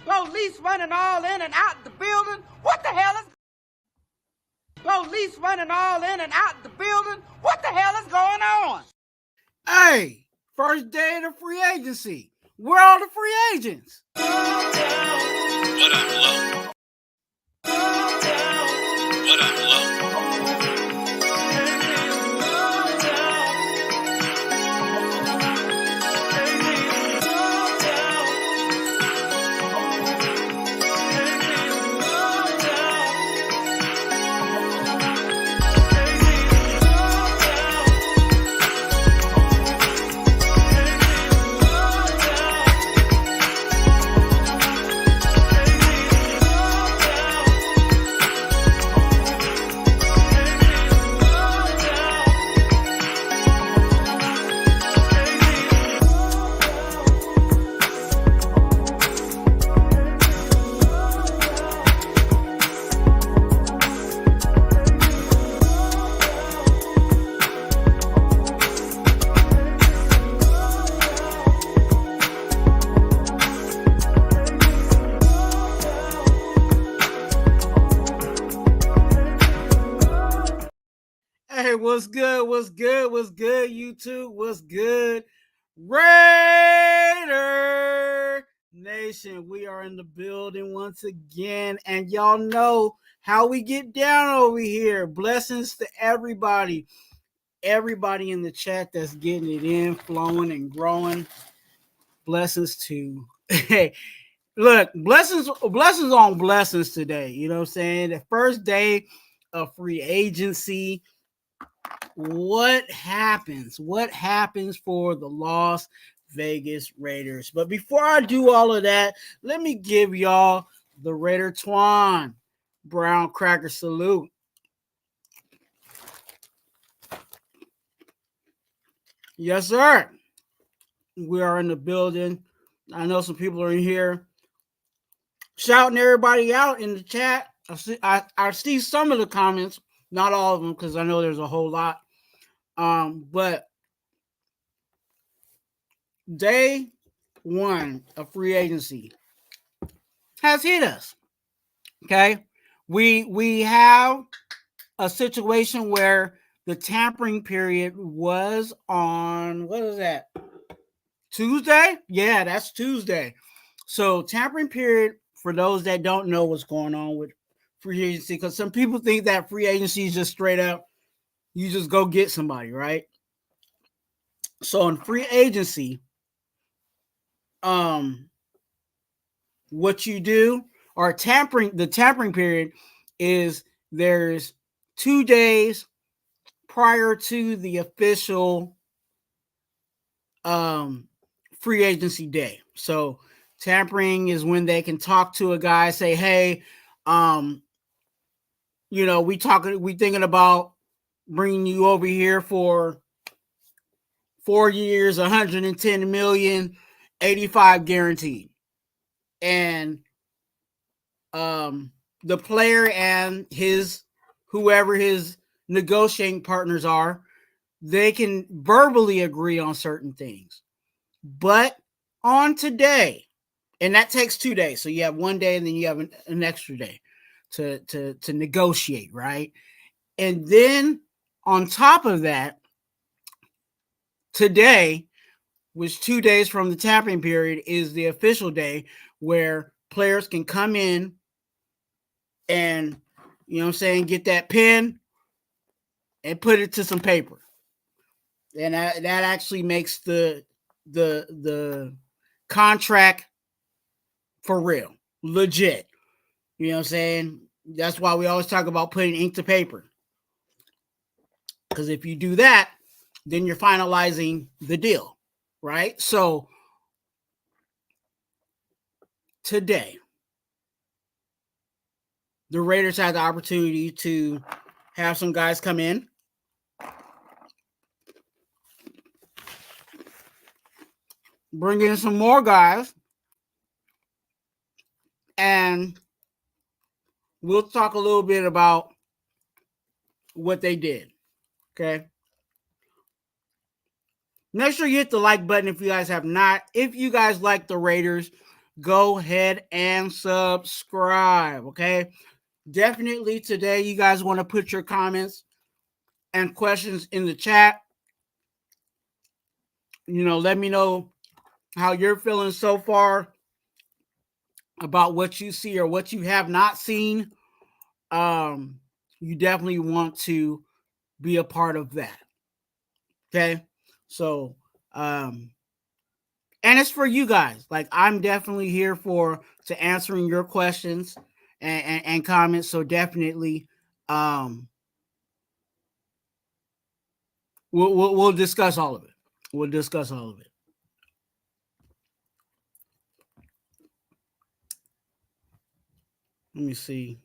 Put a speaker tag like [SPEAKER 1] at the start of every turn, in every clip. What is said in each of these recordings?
[SPEAKER 1] Police running all in and out the building. What the hell is... Police running all in and out the building. What the hell is going on?
[SPEAKER 2] Hey, first day of the free agency. Where are all the free agents?
[SPEAKER 3] What up, Lo? What up, Lo?
[SPEAKER 2] Hey, what's good? What's good? What's good, YouTube? What's good? Raider Nation, we are in the building once again, and y'all know how we get down over here. Blessings to everybody in the chat that's getting it in, flowing and growing. Blessings to, hey, look, blessings on blessings today. You know what I'm saying? The first day of free agency. What happens? What happens for the Las Vegas Raiders? But before I do all of that, let me give y'all the Raider Twuan brown cracker salute. Yes, sir. We are in the building. I know some people are in here shouting everybody out in the chat. I see some of the comments, not all of them, because I know there's a whole lot. But day one of free agency has hit us. Okay, we have a situation where the tampering period was on, what is that, Tuesday? Yeah, that's Tuesday. So tampering period, for those that don't know what's going on with free agency, because some people think that free agency is just straight up, you just go get somebody, right? So in free agency, what you do, or the tampering period is there's 2 days prior to the official free agency day. So tampering is when they can talk to a guy, say, hey, you know, we thinking about bringing you over here for 4 years, 110 million, 85 guaranteed. And the player and whoever his negotiating partners are, they can verbally agree on certain things. But on today, and that takes 2 days. So you have 1 day and then you have an extra day to negotiate, right? And then on top of that, today, which 2 days from the tampering period, is the official day where players can come in and, you know what I'm saying, get that pen and put it to some paper. And that actually makes the contract for real, legit. You know what I'm saying? That's why we always talk about putting ink to paper. Because if you do that, then you're finalizing the deal, right? So today, the Raiders had the opportunity to have some guys come in, bring in some more guys, and we'll talk a little bit about what they did. Okay. Make sure you hit the like button if you guys have not. If you guys like the Raiders, go ahead and subscribe. Okay. Definitely today, you guys want to put your comments and questions in the chat. Let me know how you're feeling so far about what you see or what you have not seen. You definitely want to be a part of that. Okay. So, and it's for you guys. Like, I'm definitely here to answering your questions and comments. So definitely, we'll discuss all of it. We'll discuss all of it. Let me see.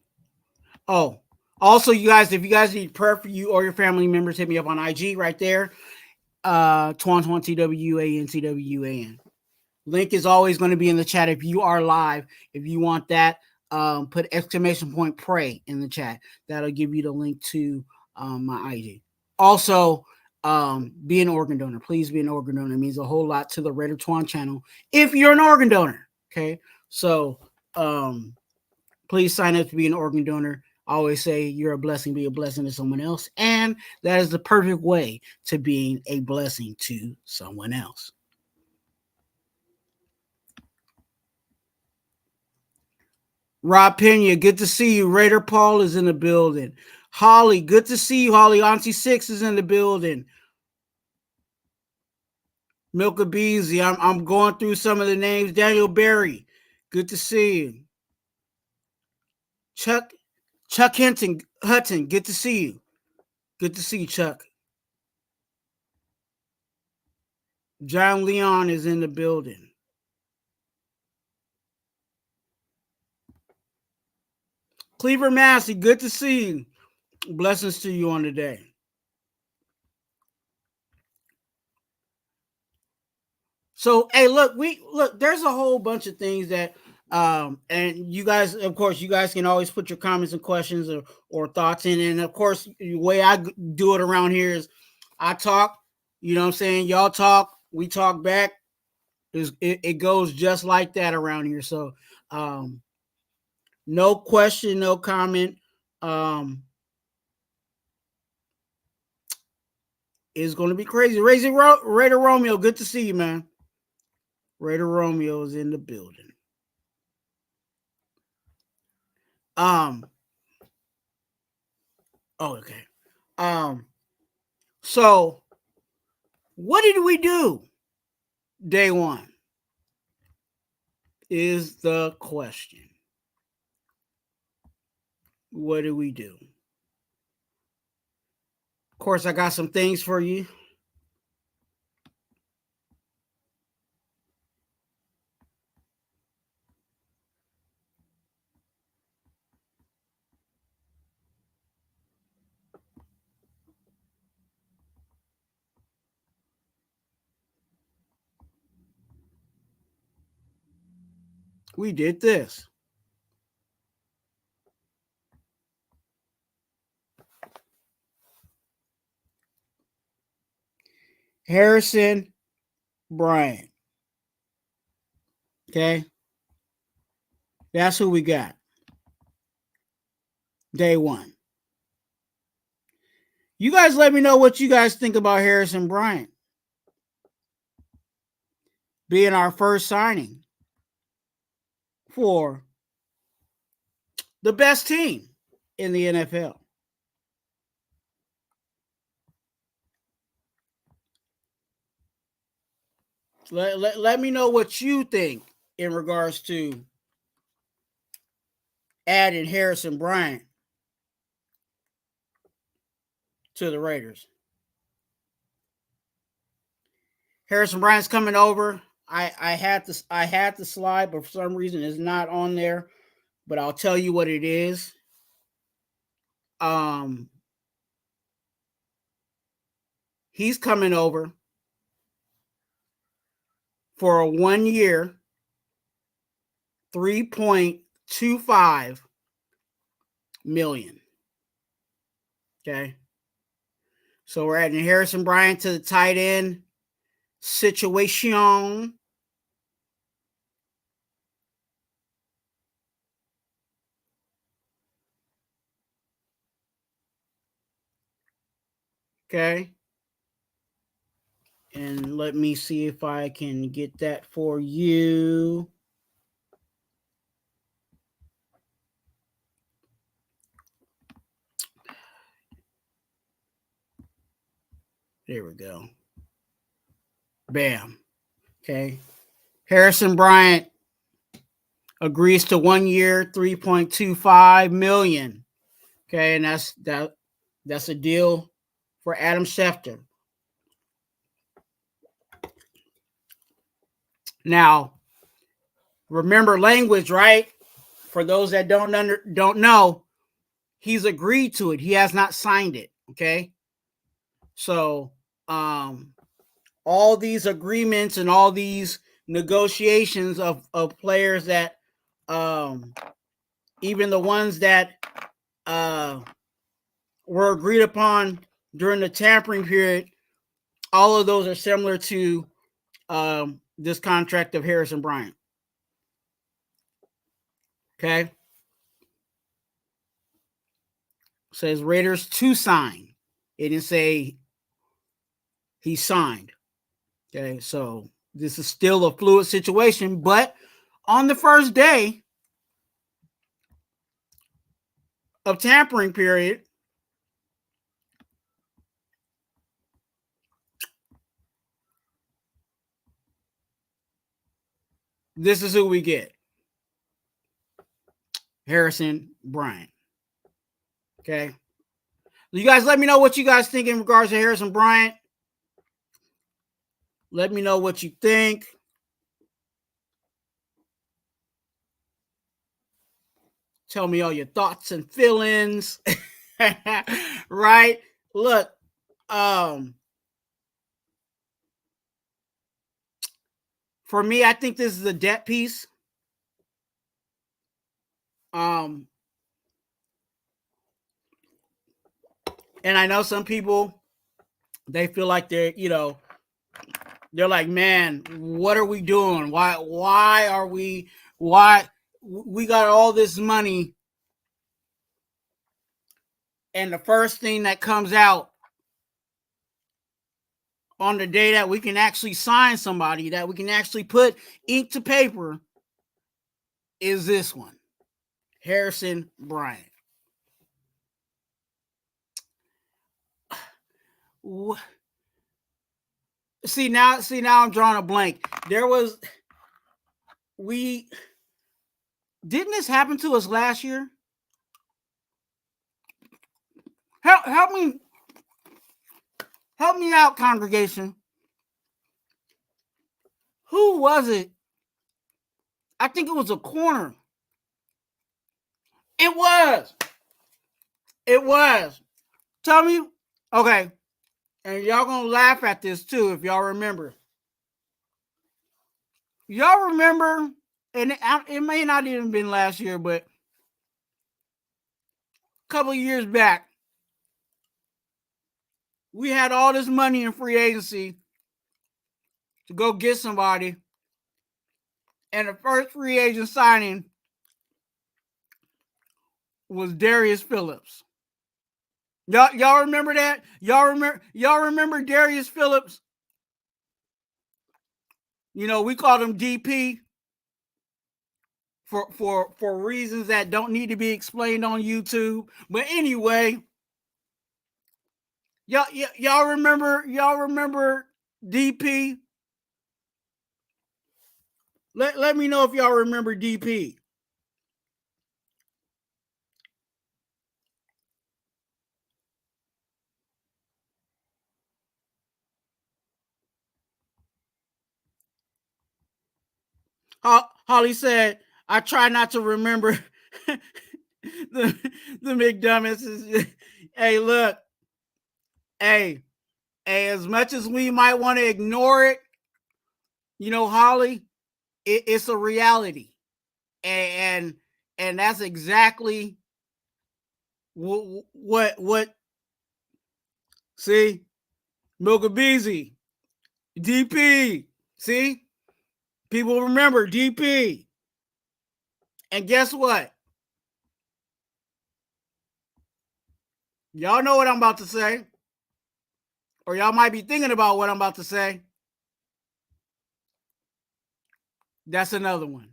[SPEAKER 2] Oh, also, you guys, if you guys need prayer for you or your family members, hit me up on IG right there. Twuan Twuan. Link is always going to be in the chat if you are live. If you want that, put exclamation point pray in the chat. That'll give you the link to my IG. Also, be an organ donor. Please be an organ donor. It means a whole lot to the Raider Twuan channel if you're an organ donor. Okay, so please sign up to be an organ donor. I always say you're a blessing, be a blessing to someone else. And that is the perfect way to being a blessing to someone else. Rob Pena, good to see you. Raider Paul is in the building. Holly, good to see you, Holly. Auntie Six is in the building. Milka Beasley, I'm going through some of the names. Daniel Berry, good to see you. Chuck Hutton, good to see you. Good to see you, Chuck. John Leon is in the building. Cleaver Massey, good to see you. Blessings to you on the day. So, hey, look, there's a whole bunch of things that, and you guys, of course, you guys can always put your comments and questions or thoughts in. And of course, the way I do it around here is I talk, you know what I'm saying? Y'all talk, we talk back. It goes just like that around here. So, no question, no comment. It's going to be crazy. Raider Romeo, good to see you, man. Raider Romeo is in the building. Oh, okay. So what did we do day one is the question. What did we do? Of course, I got some things for you. We did this. Harrison Bryant. Okay. That's who we got. Day one. You guys let me know what you guys think about Harrison Bryant being our first signing for the best team in the NFL. Let me know what you think in regards to adding Harrison Bryant to the Raiders. Harrison Bryant's coming over. I had to slide, but for some reason it's not on there. But I'll tell you what it is. He's coming over for a 1 year, $3.25 million. Okay. So we're adding Harrison Bryant to the tight end situation. Okay. And let me see if I can get that for you. There we go. Bam. Okay. Harrison Bryant agrees to 1 year, $3.25 million. Okay, and that's a deal for Adam Schefter. Now, remember language, right? For those that don't know, he's agreed to it. He has not signed it. Okay, so all these agreements and all these negotiations of players that even the ones that were agreed upon during the tampering period, all of those are similar to this contract of Harrison Bryant. Okay. Says Raiders to sign. It didn't say he signed. Okay. So this is still a fluid situation, but on the first day of tampering period, this is who we get. Harrison Bryant. Okay. You guys let me know what you guys think in regards to Harrison Bryant. Let me know what you think. Tell me all your thoughts and feelings. Right? Look, for me, I think this is a debt piece. And I know some people, they feel like they're like, man, what are we doing? Why we got all this money, and the first thing that comes out on the day that we can actually sign somebody, that we can actually put ink to paper, is this one, Harrison Bryant. See now I'm drawing a blank. Didn't this happen to us last year? Help me out, congregation. Who was it? I think it was a corner. It was. Tell me. Okay. And y'all gonna laugh at this too if y'all remember. Y'all remember, and it may not even been last year, but a couple of years back, we had all this money in free agency to go get somebody, and the first free agent signing was Darius Phillips. Y'all remember that? Y'all remember Darius Phillips? We called him DP for reasons that don't need to be explained on YouTube. But anyway, y'all remember DP? Let me know if y'all remember DP. Holly said, I try not to remember the McDummies. Hey, look. Hey, as much as we might want to ignore it, Holly, it's a reality. And that's exactly what see, Milkabeezy, DP, see? People remember DP. And guess what? Y'all know what I'm about to say. or y'all might be thinking about what I'm about to say. That's another one.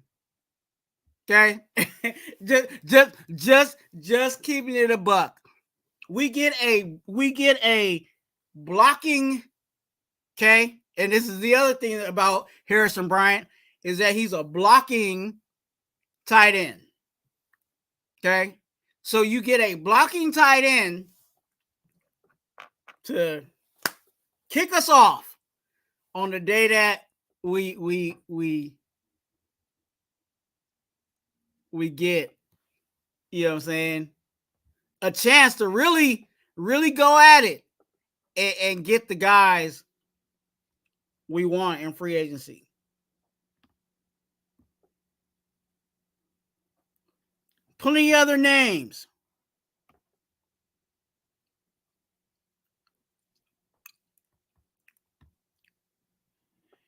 [SPEAKER 2] Okay, just keeping it a buck. We get a blocking. Okay, and this is the other thing about Harrison Bryant is that he's a blocking tight end. Okay, so you get a blocking tight end to kick us off on the day that we get, you know what I'm saying, a chance to really go at it and get the guys we want in free agency. Plenty other names.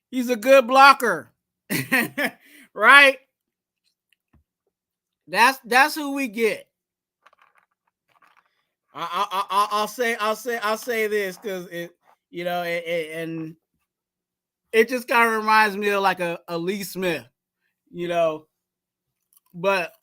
[SPEAKER 2] He's a good blocker. Right? That's who we get. I'll say this because it, you know, and it just kind of reminds me of like a Lee Smith, you know, but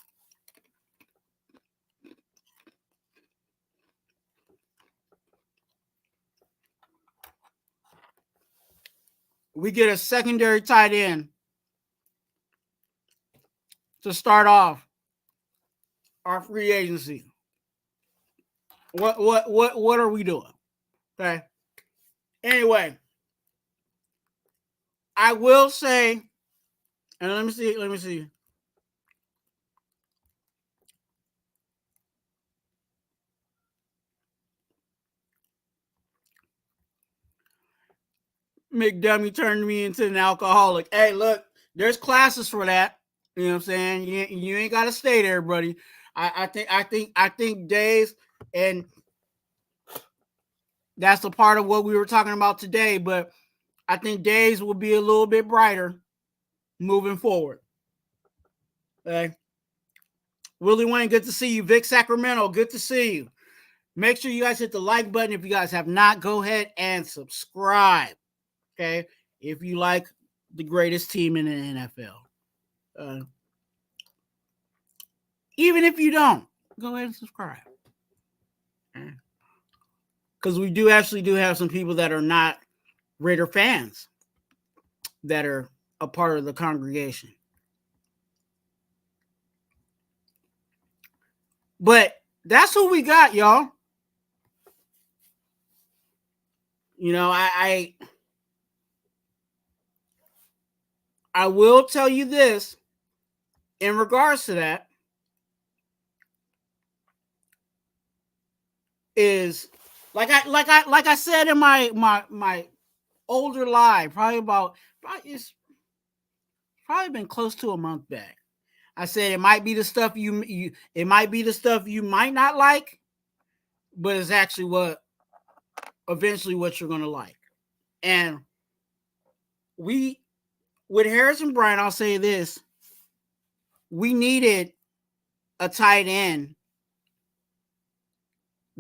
[SPEAKER 2] we get a secondary tight end to start off our free agency. What are we doing? Okay. Anyway, I will say, and let me see. McDummy turned me into an alcoholic. Hey, look, there's classes for that. You know what I'm saying? You ain't got to stay there, buddy. I think days, and that's a part of what we were talking about today. But I think days will be a little bit brighter moving forward. Okay. Willie Wayne, good to see you. Vic Sacramento, good to see you. Make sure you guys hit the like button. If you guys have not, go ahead and subscribe. Okay. If you like the greatest team in the NFL. Even if you don't, go ahead and subscribe. Because we do have some people that are not Raider fans that are a part of the congregation. But that's who we got, y'all. You know, I will tell you this in regards to that is like I said in my older live, it's probably been close to a month back. I said it might be the stuff it might be the stuff you might not like, but it's actually eventually what you're gonna like. And with Harrison Bryant, I'll say this: we needed a tight end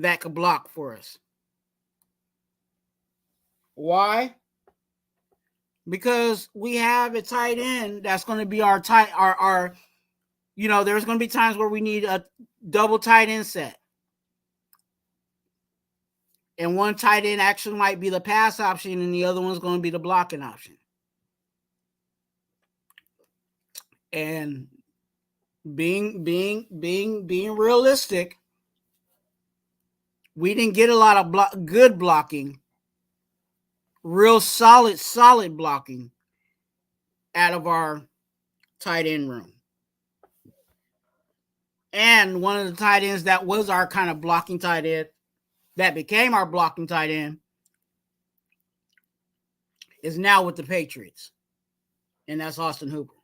[SPEAKER 2] that could block for us. Why? Because we have a tight end that's going to be our you know, there's going to be times where we need a double tight end set. And one tight end actually might be the pass option and the other one's going to be the blocking option. And being realistic, we didn't get a lot of good blocking, real solid blocking out of our tight end room. And one of the tight ends that was our kind of blocking tight end, that became our blocking tight end, is now with the Patriots. And that's Austin Hooper.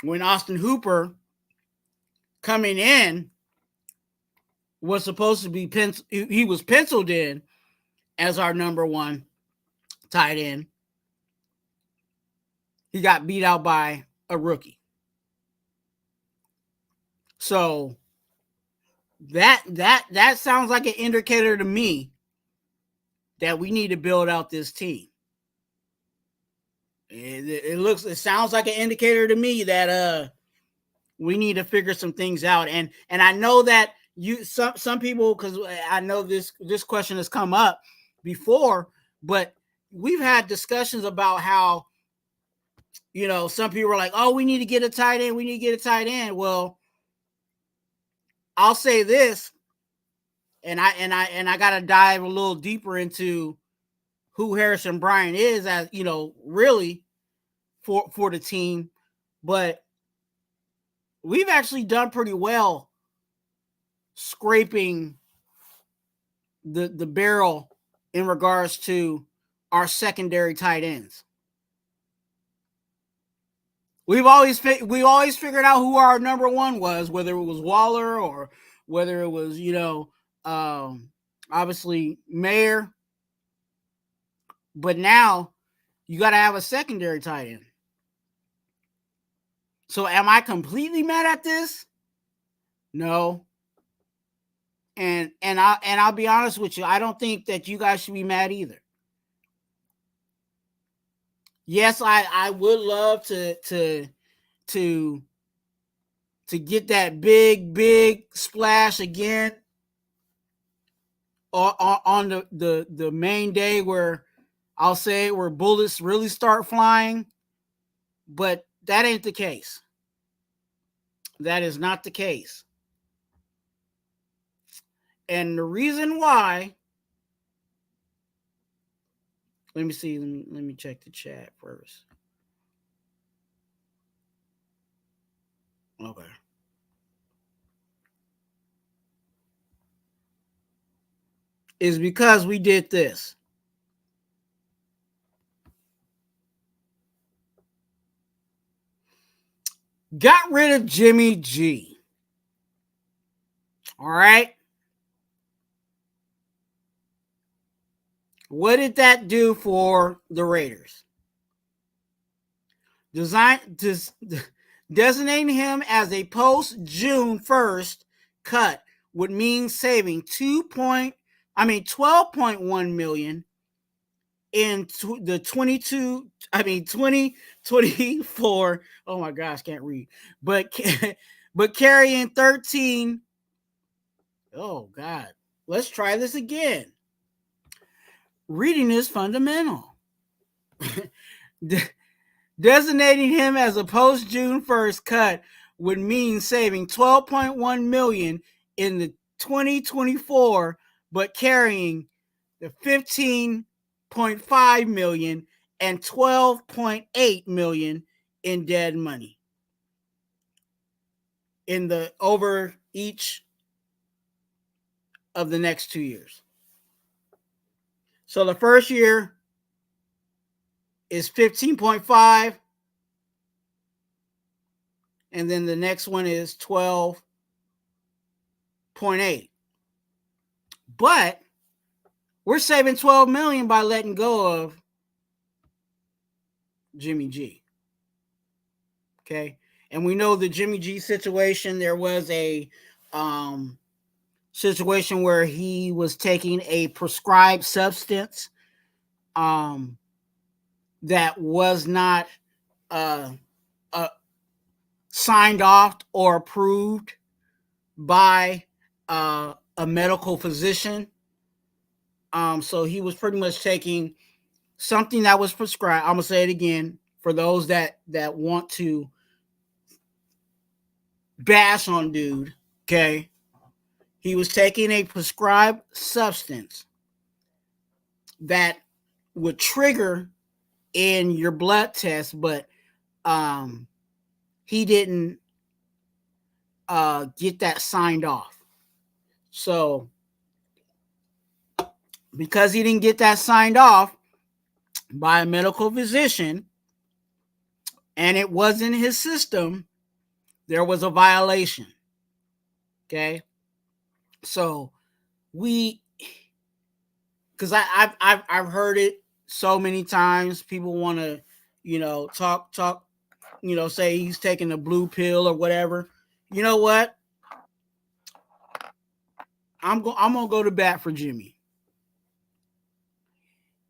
[SPEAKER 2] When Austin Hooper coming in was supposed to be he was penciled in as our number one tight end, he got beat out by a rookie. So That sounds like an indicator to me that we need to build out this team. It sounds like an indicator to me that we need to figure some things out. And I know that some people, because I know this question has come up before, but we've had discussions about how, some people are like, oh, we need to get a tight end. We need to get a tight end. Well, I'll say this, and I got to dive a little deeper into who Harrison Bryant is, as really for the team. But we've actually done pretty well scraping the barrel in regards to our secondary tight ends. We've always figured out who our number one was, whether it was Waller or whether it was obviously Mayer. But now you got to have a secondary tight end. So am I completely mad at this? No. And I'll be honest with you, I don't think that you guys should be mad either. Yes, I would love to get that big splash again on the main day where I'll say where bullets really start flying, but that ain't the case. That is not the case. And the reason why, let me see, let me check the chat first. Okay. Is because we did this. Got rid of Jimmy G. All right. What did that do for the Raiders? Designating him as a post June 1st cut would mean saving 12.1 million in the 2024. Oh my gosh, can't read. But carrying 13. Oh God, let's try this again. Reading is fundamental. Designating him as a post June 1st cut would mean saving 12.1 million in the 2024, but carrying the 15.5 million and 12.8 million in dead money in the over each of the next 2 years. So the first year is 15.5, and then the next one is 12.8. But we're saving 12 million by letting go of Jimmy G. Okay. And we know the Jimmy G situation, there was a situation where he was taking a prescribed substance that was not signed off or approved by a medical physician. So he was pretty much taking something that was prescribed. I'm gonna say it again for those that want to bash on dude. Okay, he was taking a prescribed substance that would trigger in your blood test, but he didn't get that signed off. So because he didn't get that signed off by a medical physician and it was in his system, there was a violation. Okay. So because I've heard it so many times, people want to, talk, say he's taking a blue pill or whatever. You know what? I'm gonna go to bat for Jimmy.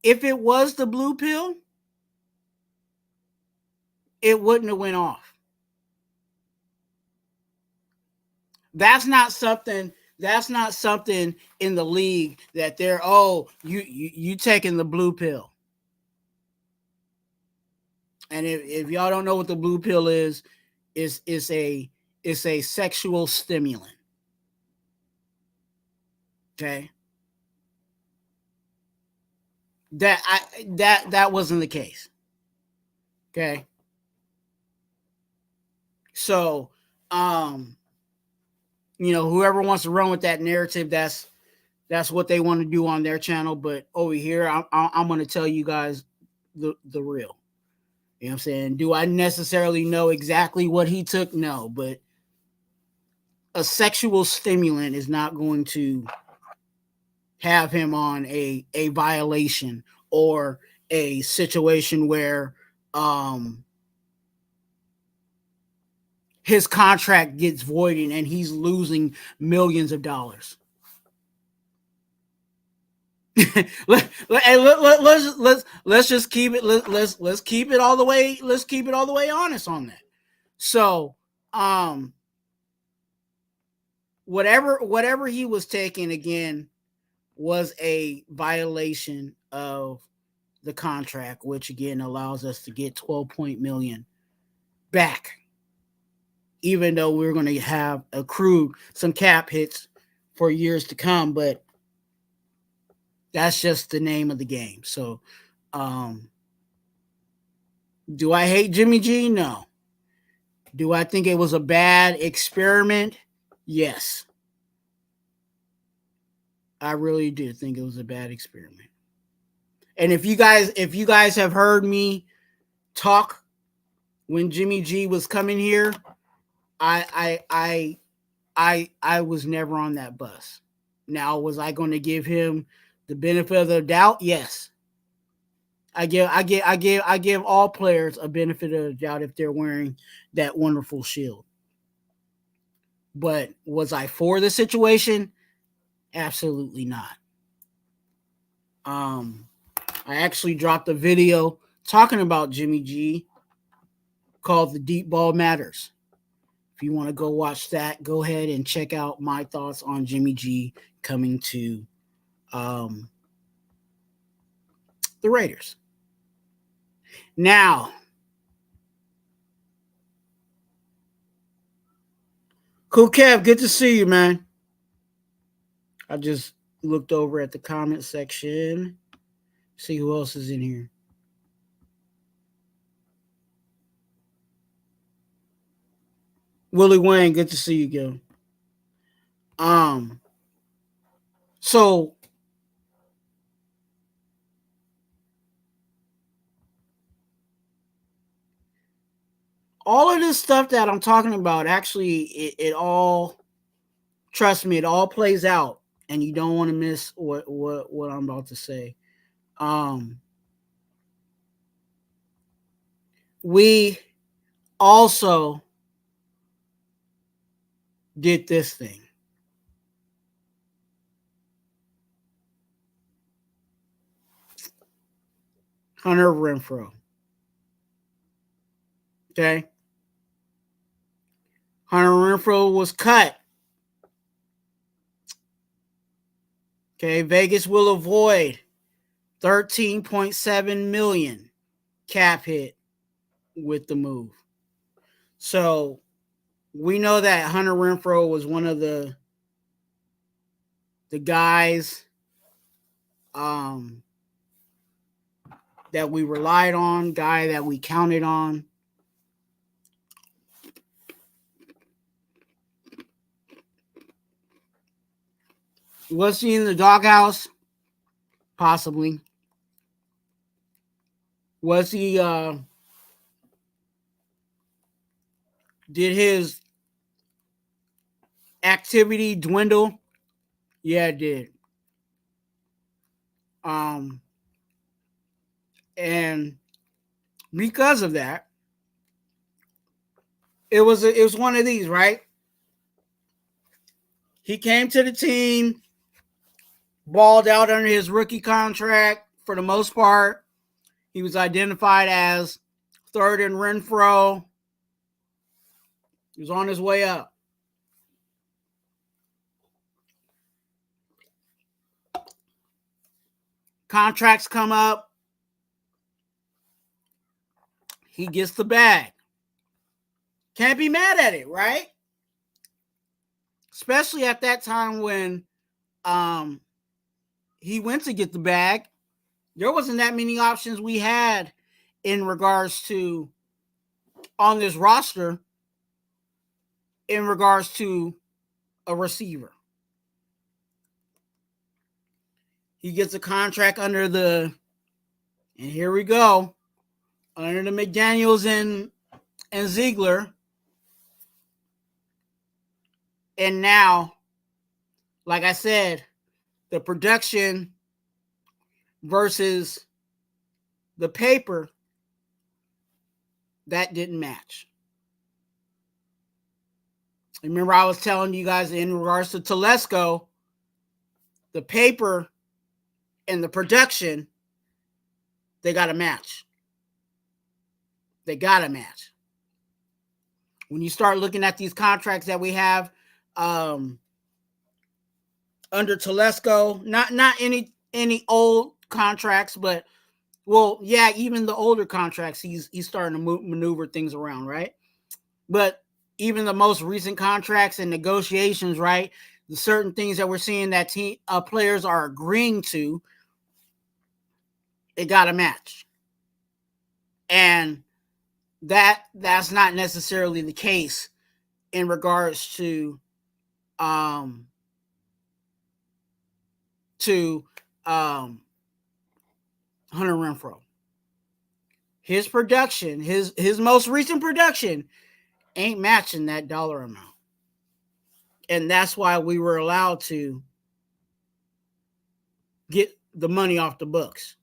[SPEAKER 2] If it was the blue pill, it wouldn't have went off. That's not something. That's not something in the league that they're you taking the blue pill. And if y'all don't know what the blue pill is a sexual stimulant. Okay. That wasn't the case. Okay. So, whoever wants to run with that narrative, that's what they want to do on their channel. But over here, I'm going to tell you guys the real. You know what I'm saying? Do I necessarily know exactly what he took? No, but a sexual stimulant is not going to have him on a violation or a situation where his contract gets voided and he's losing millions of dollars. let's just keep it let's keep it all the way honest on that. So whatever he was taking, again, was a violation of the contract, which again allows us to get 12 million back, even though we're going to have accrued some cap hits for years to come. But that's just the name of the game. So do I hate Jimmy G? No. Do I think it was a bad experiment? Yes. I really do think it was a bad experiment. And if you guys have heard me talk when Jimmy G was coming here, I was never on that bus. Now, was I going to give him the benefit of the doubt? Yes. I give all players a benefit of the doubt if they're wearing that wonderful shield. But was I for the situation? Absolutely not. I actually dropped a video talking about Jimmy G called The Deep Ball Matters. If you want to go watch that, go ahead and check out my thoughts on Jimmy G coming to the Raiders. Now, Cool Kev, good to see you, man. I just looked over at the comment section. See who else is in here. Willie Wayne, good to see you, Gil. So all of this stuff that I'm talking about, actually, it all, trust me, it all plays out, and you don't want to miss what I'm about to say. We also did this thing. Hunter Renfrow. Okay. Hunter Renfrow was cut. Okay. Vegas will avoid $13.7 million cap hit with the move. So we know that Hunter Renfrow was one of the guys that we relied on, guy that we counted on. Was he in the doghouse? Possibly. Was he did his activity dwindle? Yeah, it did. And because of that, it was one of these, right? He came to the team, balled out under his rookie contract for the most part. He was identified as third in Renfrow. He was on his way up. Contracts come up. He gets the bag. Can't be mad at it, right? Especially at that time when he went to get the bag. There wasn't that many options we had in regards to on this roster in regards to a receiver. He gets a contract under the, and here we go, under the McDaniels and Ziegler. And now, like I said, the production versus the paper, that didn't match. Remember, I was telling you guys in regards to Telesco, the paper and the production, they got to match. They got to match. When you start looking at these contracts that we have under Telesco, not any old contracts, but well, yeah, even the older contracts, he's starting to maneuver things around, right? But even the most recent contracts and negotiations, right? The certain things that we're seeing that players are agreeing to, it got to match. And that's not necessarily the case in regards to Hunter Renfrow. His production, his most recent production ain't matching that dollar amount. And that's why we were allowed to get the money off the books,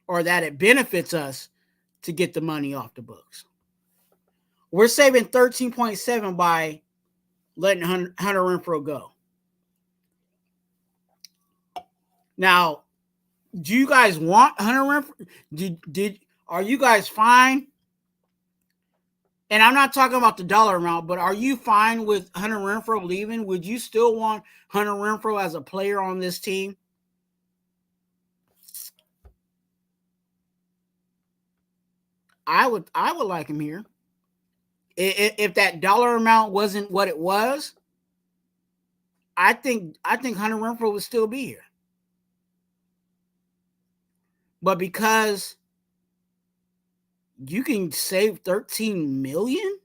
[SPEAKER 2] or that it benefits us to get the money off the books. We're saving 13.7 by letting Hunter Renfrow go. Now, do you guys want Hunter Renfrow? Are you guys fine? And I'm not talking about the dollar amount, but are you fine with Hunter Renfrow leaving? Would you still want Hunter Renfrow as a player on this team? I would like him here. If that dollar amount wasn't what it was, I think Hunter Renfrow would still be here. But because you can save 13 million,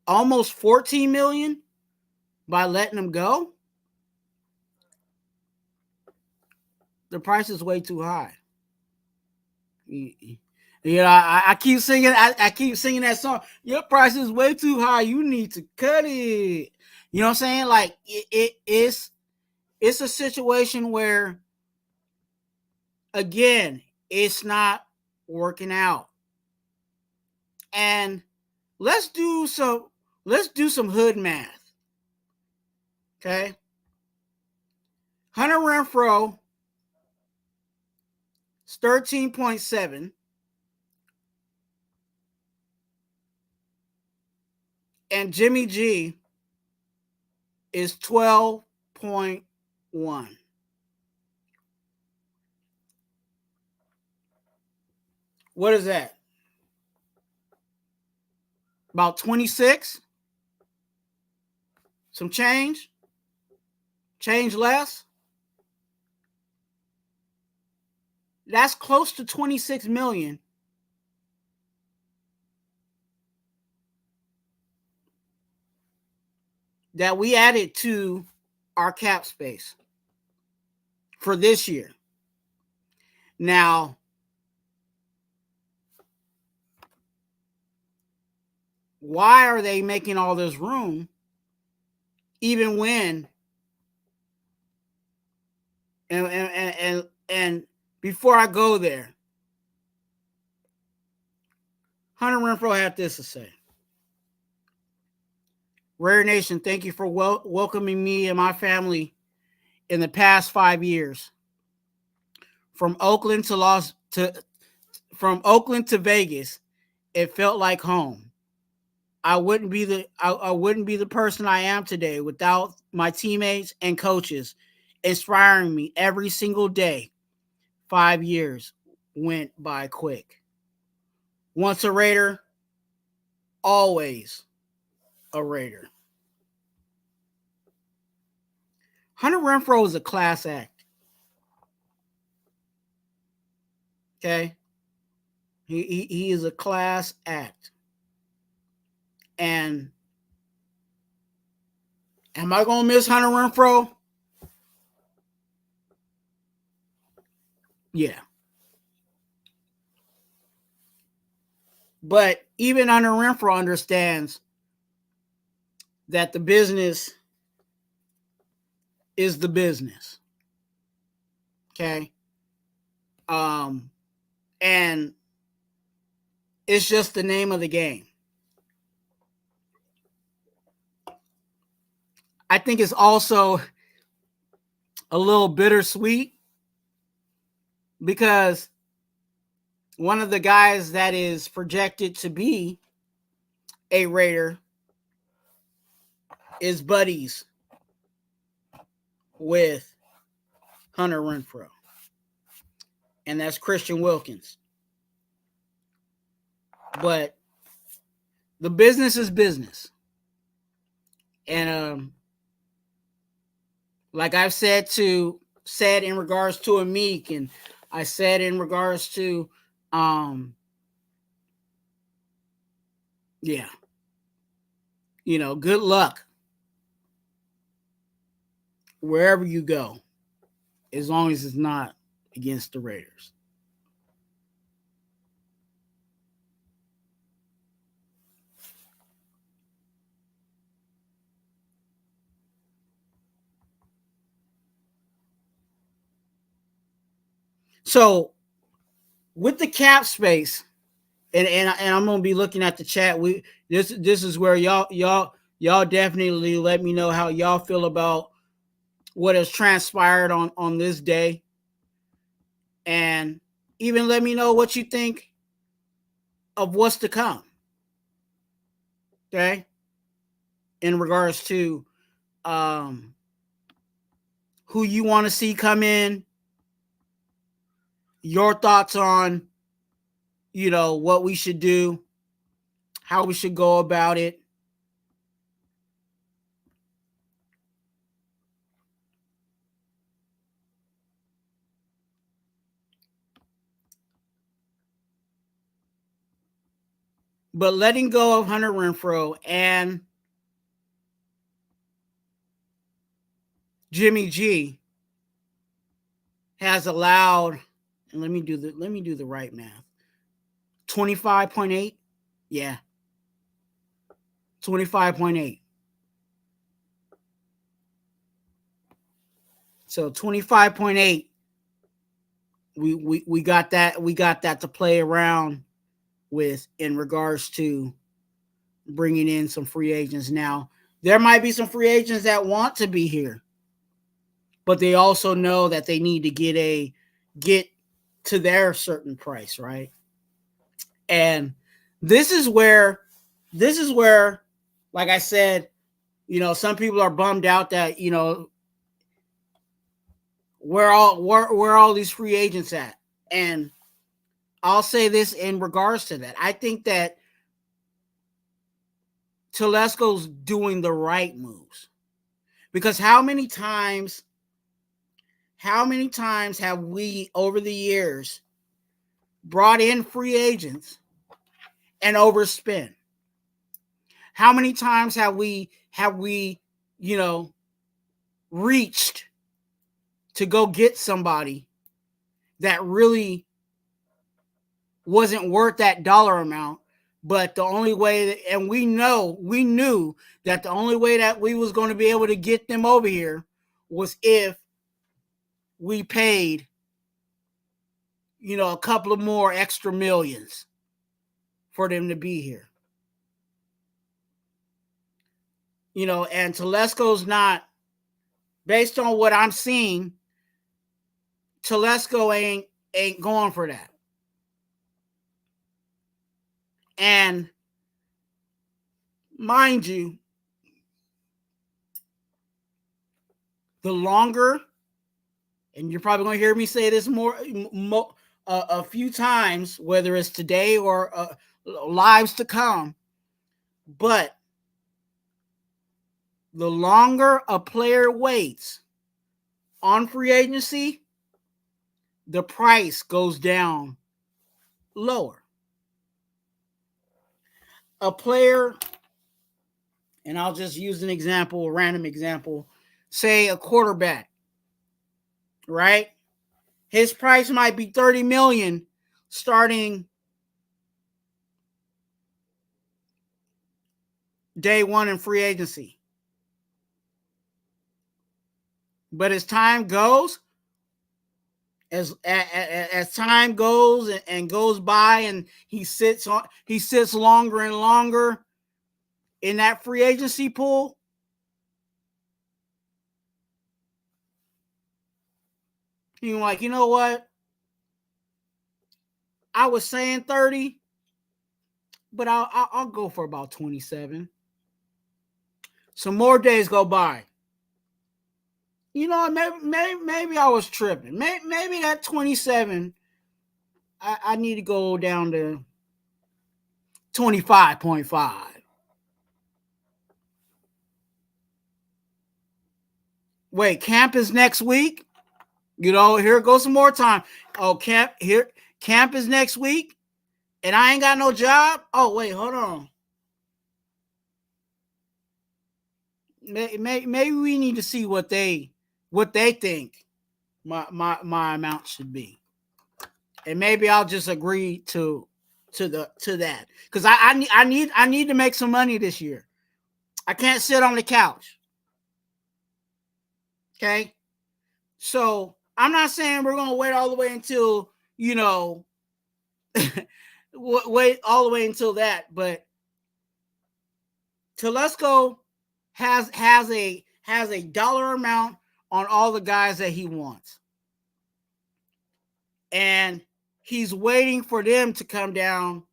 [SPEAKER 2] almost 14 million by letting him go, the price is way too high. I keep singing. I keep singing that song. Your price is way too high. You need to cut it. You know what I'm saying? Like it's a situation where, again, it's not working out. And let's do some hood math. Okay. Hunter Renfrow is 13.7. And Jimmy G is 12.1. What is that? About 26? Some change? Change less? That's close to 26 million. That we added to our cap space for this year. Now, why are they making all this room even when and before I go there, Hunter Renfrow had this to say. Raider Nation, thank you for welcoming me and my family in the past 5 years. From Oakland to Vegas, it felt like home. I wouldn't be the person I am today without my teammates and coaches inspiring me every single day. 5 years went by quick. Once a Raider, always a Raider. Hunter Renfrow is a class act. Okay? He is a class act. And am I going to miss Hunter Renfrow? Yeah. But even Hunter Renfrow understands that the business is the business. Okay? And it's just the name of the game. I think it's also a little bittersweet because one of the guys that is projected to be a Raider is buddies with Hunter Renfrow, and that's Christian Wilkins. But the business is business. And like I've said in regards to Amik, and I said in regards to good luck wherever you go, as long as it's not against the Raiders. So with the cap space, and I'm gonna be looking at the chat. This is where y'all definitely let me know how y'all feel about what has transpired on this day, and even let me know what you think of what's to come. Okay, in regards to who you want to see come in, your thoughts on what we should do, how we should go about it. But letting go of Hunter Renfrow and Jimmy G has allowed, and let me do the right math. 25.8? Yeah. 25.8. So 25.8, we got that to play around with in regards to bringing in some free agents. Now, there might be some free agents that want to be here, but they also know that they need to get to their certain price, right? And this is where, like I said, some people are bummed out that, where all these free agents at. And I'll say this in regards to that. I think that Telesco's doing the right moves. Because how many times have we over the years brought in free agents and overspent? How many times have we reached to go get somebody that really wasn't worth that dollar amount, but the only way and we knew that the only way that we was going to be able to get them over here was if we paid a couple of more extra millions for them to be here. and Telesco's not, based on what I'm seeing, Telesco ain't going for that. And mind you, the longer, and you're probably going to hear me say this a few times, whether it's today or lives to come, but the longer a player waits on free agency, the price goes down lower. A player, and I'll just use an example, a random example, say a quarterback, right? His price might be $30 million starting day one in free agency. But as time goes, as time goes and goes by, and he sits longer and longer in that free agency pool, you're like, you know what? I was saying 30, but I'll go for about 27. Some more days go by. Maybe I was tripping. Maybe that 27, I need to go down to 25.5. Wait, camp is next week? Here goes some more time. Oh, camp is next week, and I ain't got no job? Oh, wait, hold on. Maybe we need to see what they think my amount should be, and maybe I'll just agree to that, because I need to make some money this year. I can't sit on the couch. Okay, so I'm not saying we're gonna wait all the way until wait all the way until that, but Telesco has a dollar amount on all the guys that he wants, and he's waiting for them to come down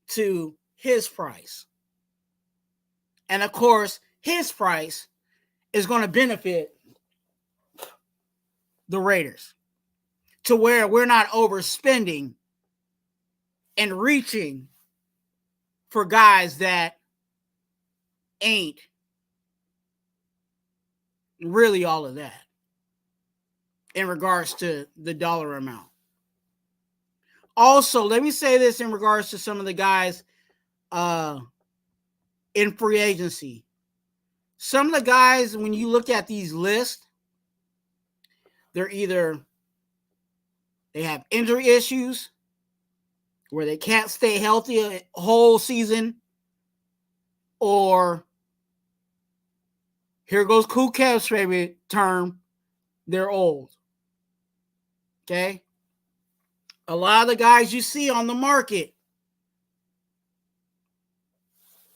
[SPEAKER 2] to his price. And of course, his price is going to benefit the Raiders to where we're not overspending and reaching for guys that ain't really all of that in regards to the dollar amount. Also, let me say this in regards to some of the guys in free agency. Some of the guys, when you look at these lists, they have injury issues where they can't stay healthy a whole season, or here goes Cool Kev's favorite term, they're old. Okay? A lot of the guys you see on the market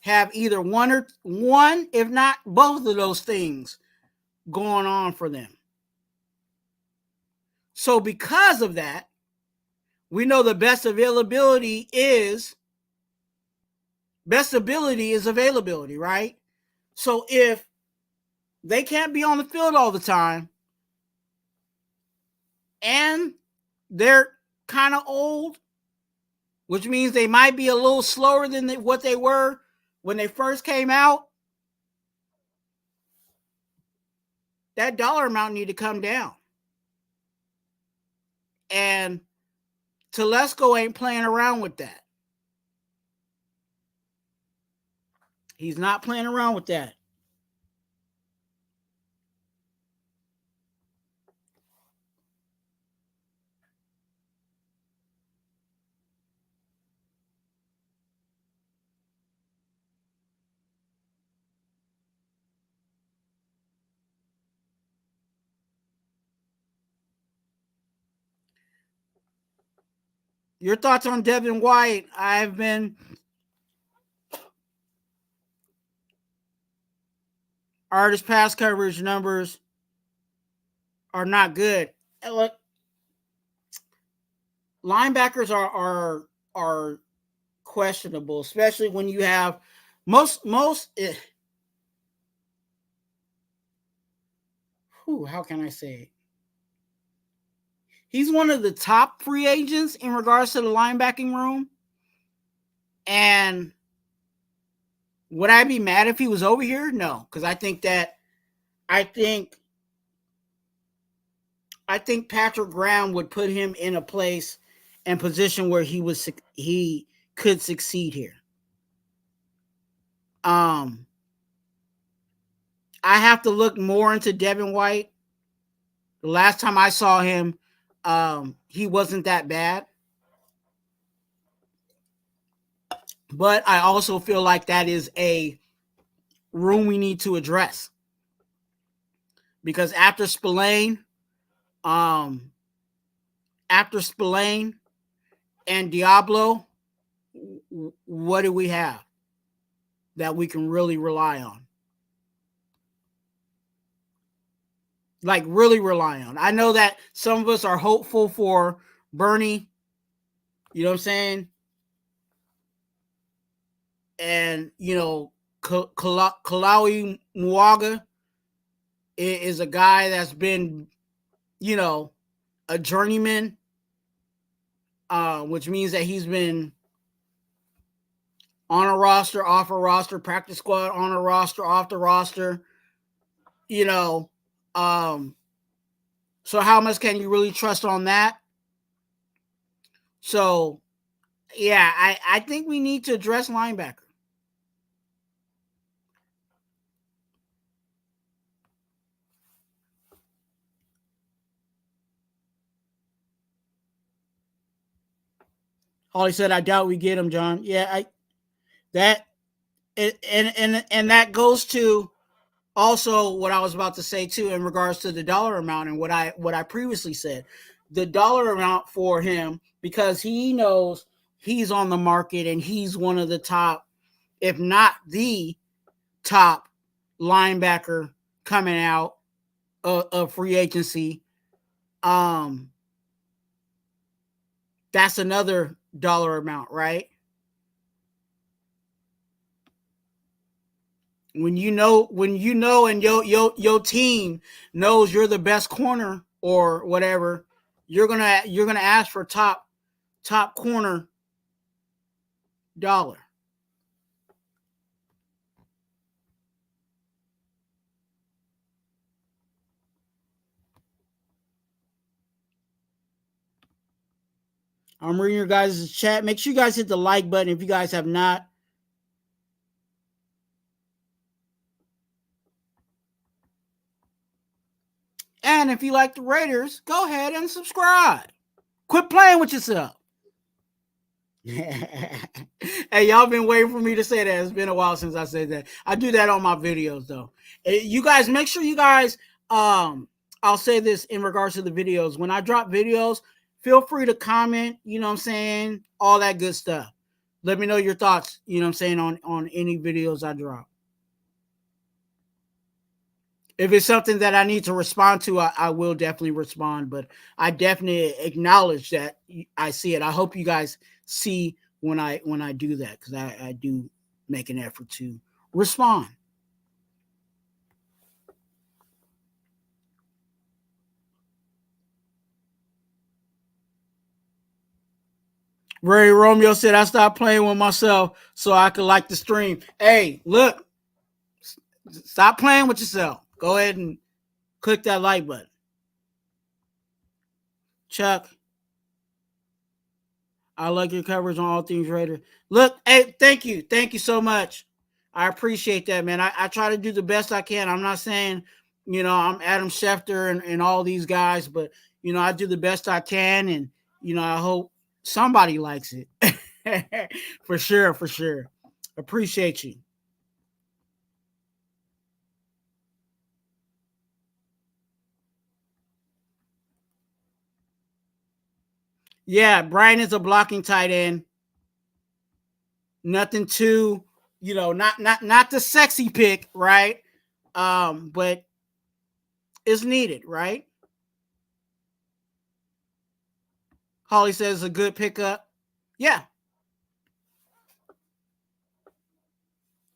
[SPEAKER 2] have either one, if not both of those things going on for them. So because of that, we know the best ability is availability, right? So if they can't be on the field all the time and they're kind of old, which means they might be a little slower than what they were when they first came out, that dollar amount need to come down. And Telesco ain't playing around with that. He's not playing around with that. Your thoughts on Devin White? I've been His pass coverage numbers are not good. And look, linebackers are questionable, especially when you have most. How can I say it? He's one of the top free agents in regards to the linebacking room. And would I be mad if he was over here? No, because I think Patrick Graham would put him in a place and position where he could succeed here. I have to look more into Devin White. The last time I saw him, he wasn't that bad. But I also feel like that is a room we need to address. Because after Spillane and Diablo, what do we have that we can really rely on? Like, really rely on. I know that some of us are hopeful for Bernie. You know what I'm saying? And, Kalawi Muaga is a guy that's been, a journeyman, which means that he's been on a roster, off a roster, practice squad, on a roster, off the roster. So how much can you really trust on that? So, yeah, I think we need to address linebacker. Holly said, "I doubt we get him, John." Yeah, that goes to also what I was about to say too in regards to the dollar amount and what I previously said. The dollar amount for him, because he knows he's on the market and he's one of the top, if not the top linebacker coming out of free agency. That's another dollar amount, right? When you know and your team knows you're the best corner or whatever, you're gonna ask for top corner dollar. I'm reading your guys' chat. Make sure you guys hit the like button if you guys have not. And if you like the Raiders, go ahead and subscribe. Quit playing with yourself. Hey, y'all been waiting for me to say that. It's been a while since I said that. I do that on my videos, though. You guys, make sure you guys, I'll say this in regards to the videos. When I drop videos, feel free to comment, you know what I'm saying? All that good stuff. Let me know your thoughts, you know what I'm saying, on any videos I drop. If it's something that I need to respond to, I will definitely respond. But I definitely acknowledge that I see it. I hope you guys see when I do that, because I do make an effort to respond. Ray Romeo said, "I stopped playing with myself so I could like the stream." Hey, look, stop playing with yourself. Go ahead and click that like button. Chuck, I like your coverage on all things Raider. Look, hey, thank you so much. I appreciate that, man. I try to do the best I can. I'm not saying, I'm Adam Schefter and all these guys, but I do the best I can, and I hope somebody likes it. For sure. Appreciate you. Yeah, Brian is a blocking tight end. Nothing too, not the sexy pick, right? But it's needed, right? Holly says a good pickup. Yeah.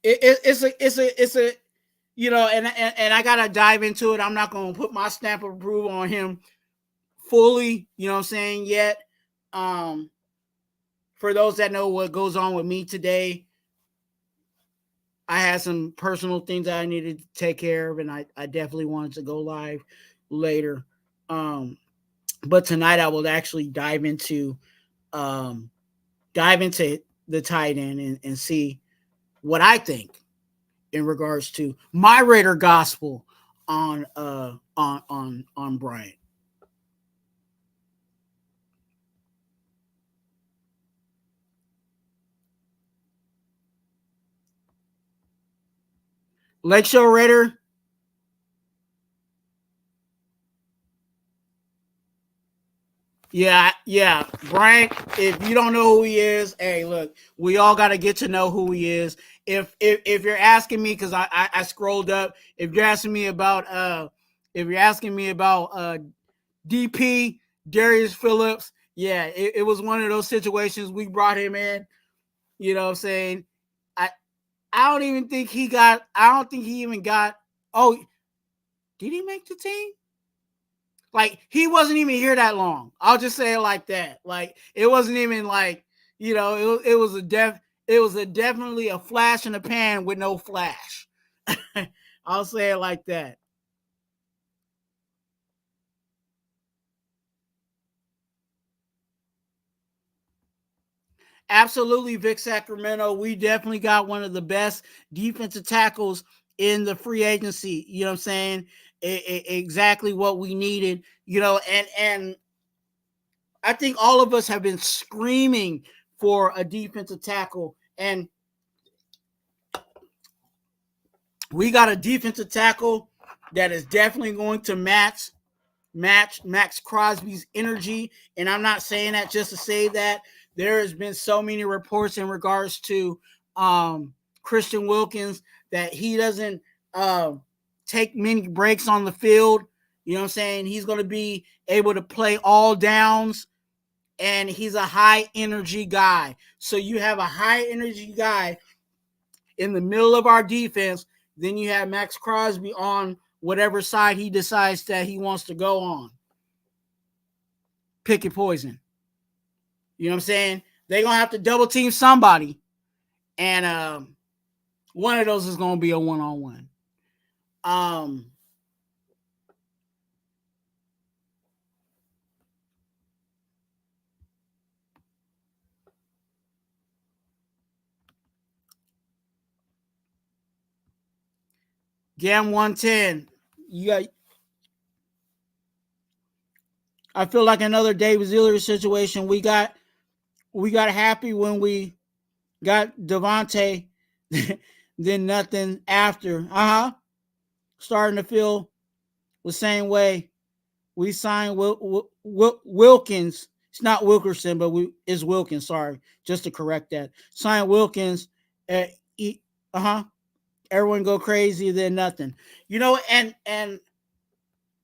[SPEAKER 2] It's a you know, and I gotta dive into it. I'm not gonna put my stamp of approval on him fully, you know what I'm saying, yet. For those that know what goes on with me today, I had some personal things that I needed to take care of, and I definitely wanted to go live later. But tonight I will actually dive into the tight end and see what I think in regards to my Raider gospel on Bryant. Lakeshore Raider. Yeah. Bryant, if you don't know who he is, hey, look, we all got to get to know who he is. If you're asking me, because I scrolled up, if you're asking me about DP Darius Phillips, yeah, it was one of those situations. We brought him in, you know what I'm saying? I don't think he even got. Oh, did he make the team? Like, he wasn't even here that long. I'll just say it like that. Like, it wasn't even like, you know, it was definitely a flash in the pan with no flash. I'll say it like that. Absolutely, Vic Sacramento. We definitely got one of the best defensive tackles in the free agency. You know what I'm saying? Exactly what we needed. You know, and I think all of us have been screaming for a defensive tackle, and we got a defensive tackle that is definitely going to match Max Crosby's energy. And I'm not saying that just to say that. There has been so many reports in regards to Christian Wilkins that he doesn't take many breaks on the field. You know what I'm saying? He's going to be able to play all downs, and he's a high energy guy. So you have a high energy guy in the middle of our defense. Then you have Max Crosby on whatever side he decides that he wants to go on. Pick your poison. You know what I'm saying? They're going to have to double team somebody. And one of those is going to be a one-on-one. Gam 110. I feel like another David Ziller situation. We got happy when we got Devontae, then nothing after. Starting to feel the same way. We signed Wilkins. It's not Wilkerson, but it's Wilkins. Sorry, just to correct that. Signed Wilkins. Everyone go crazy, then nothing. You know, and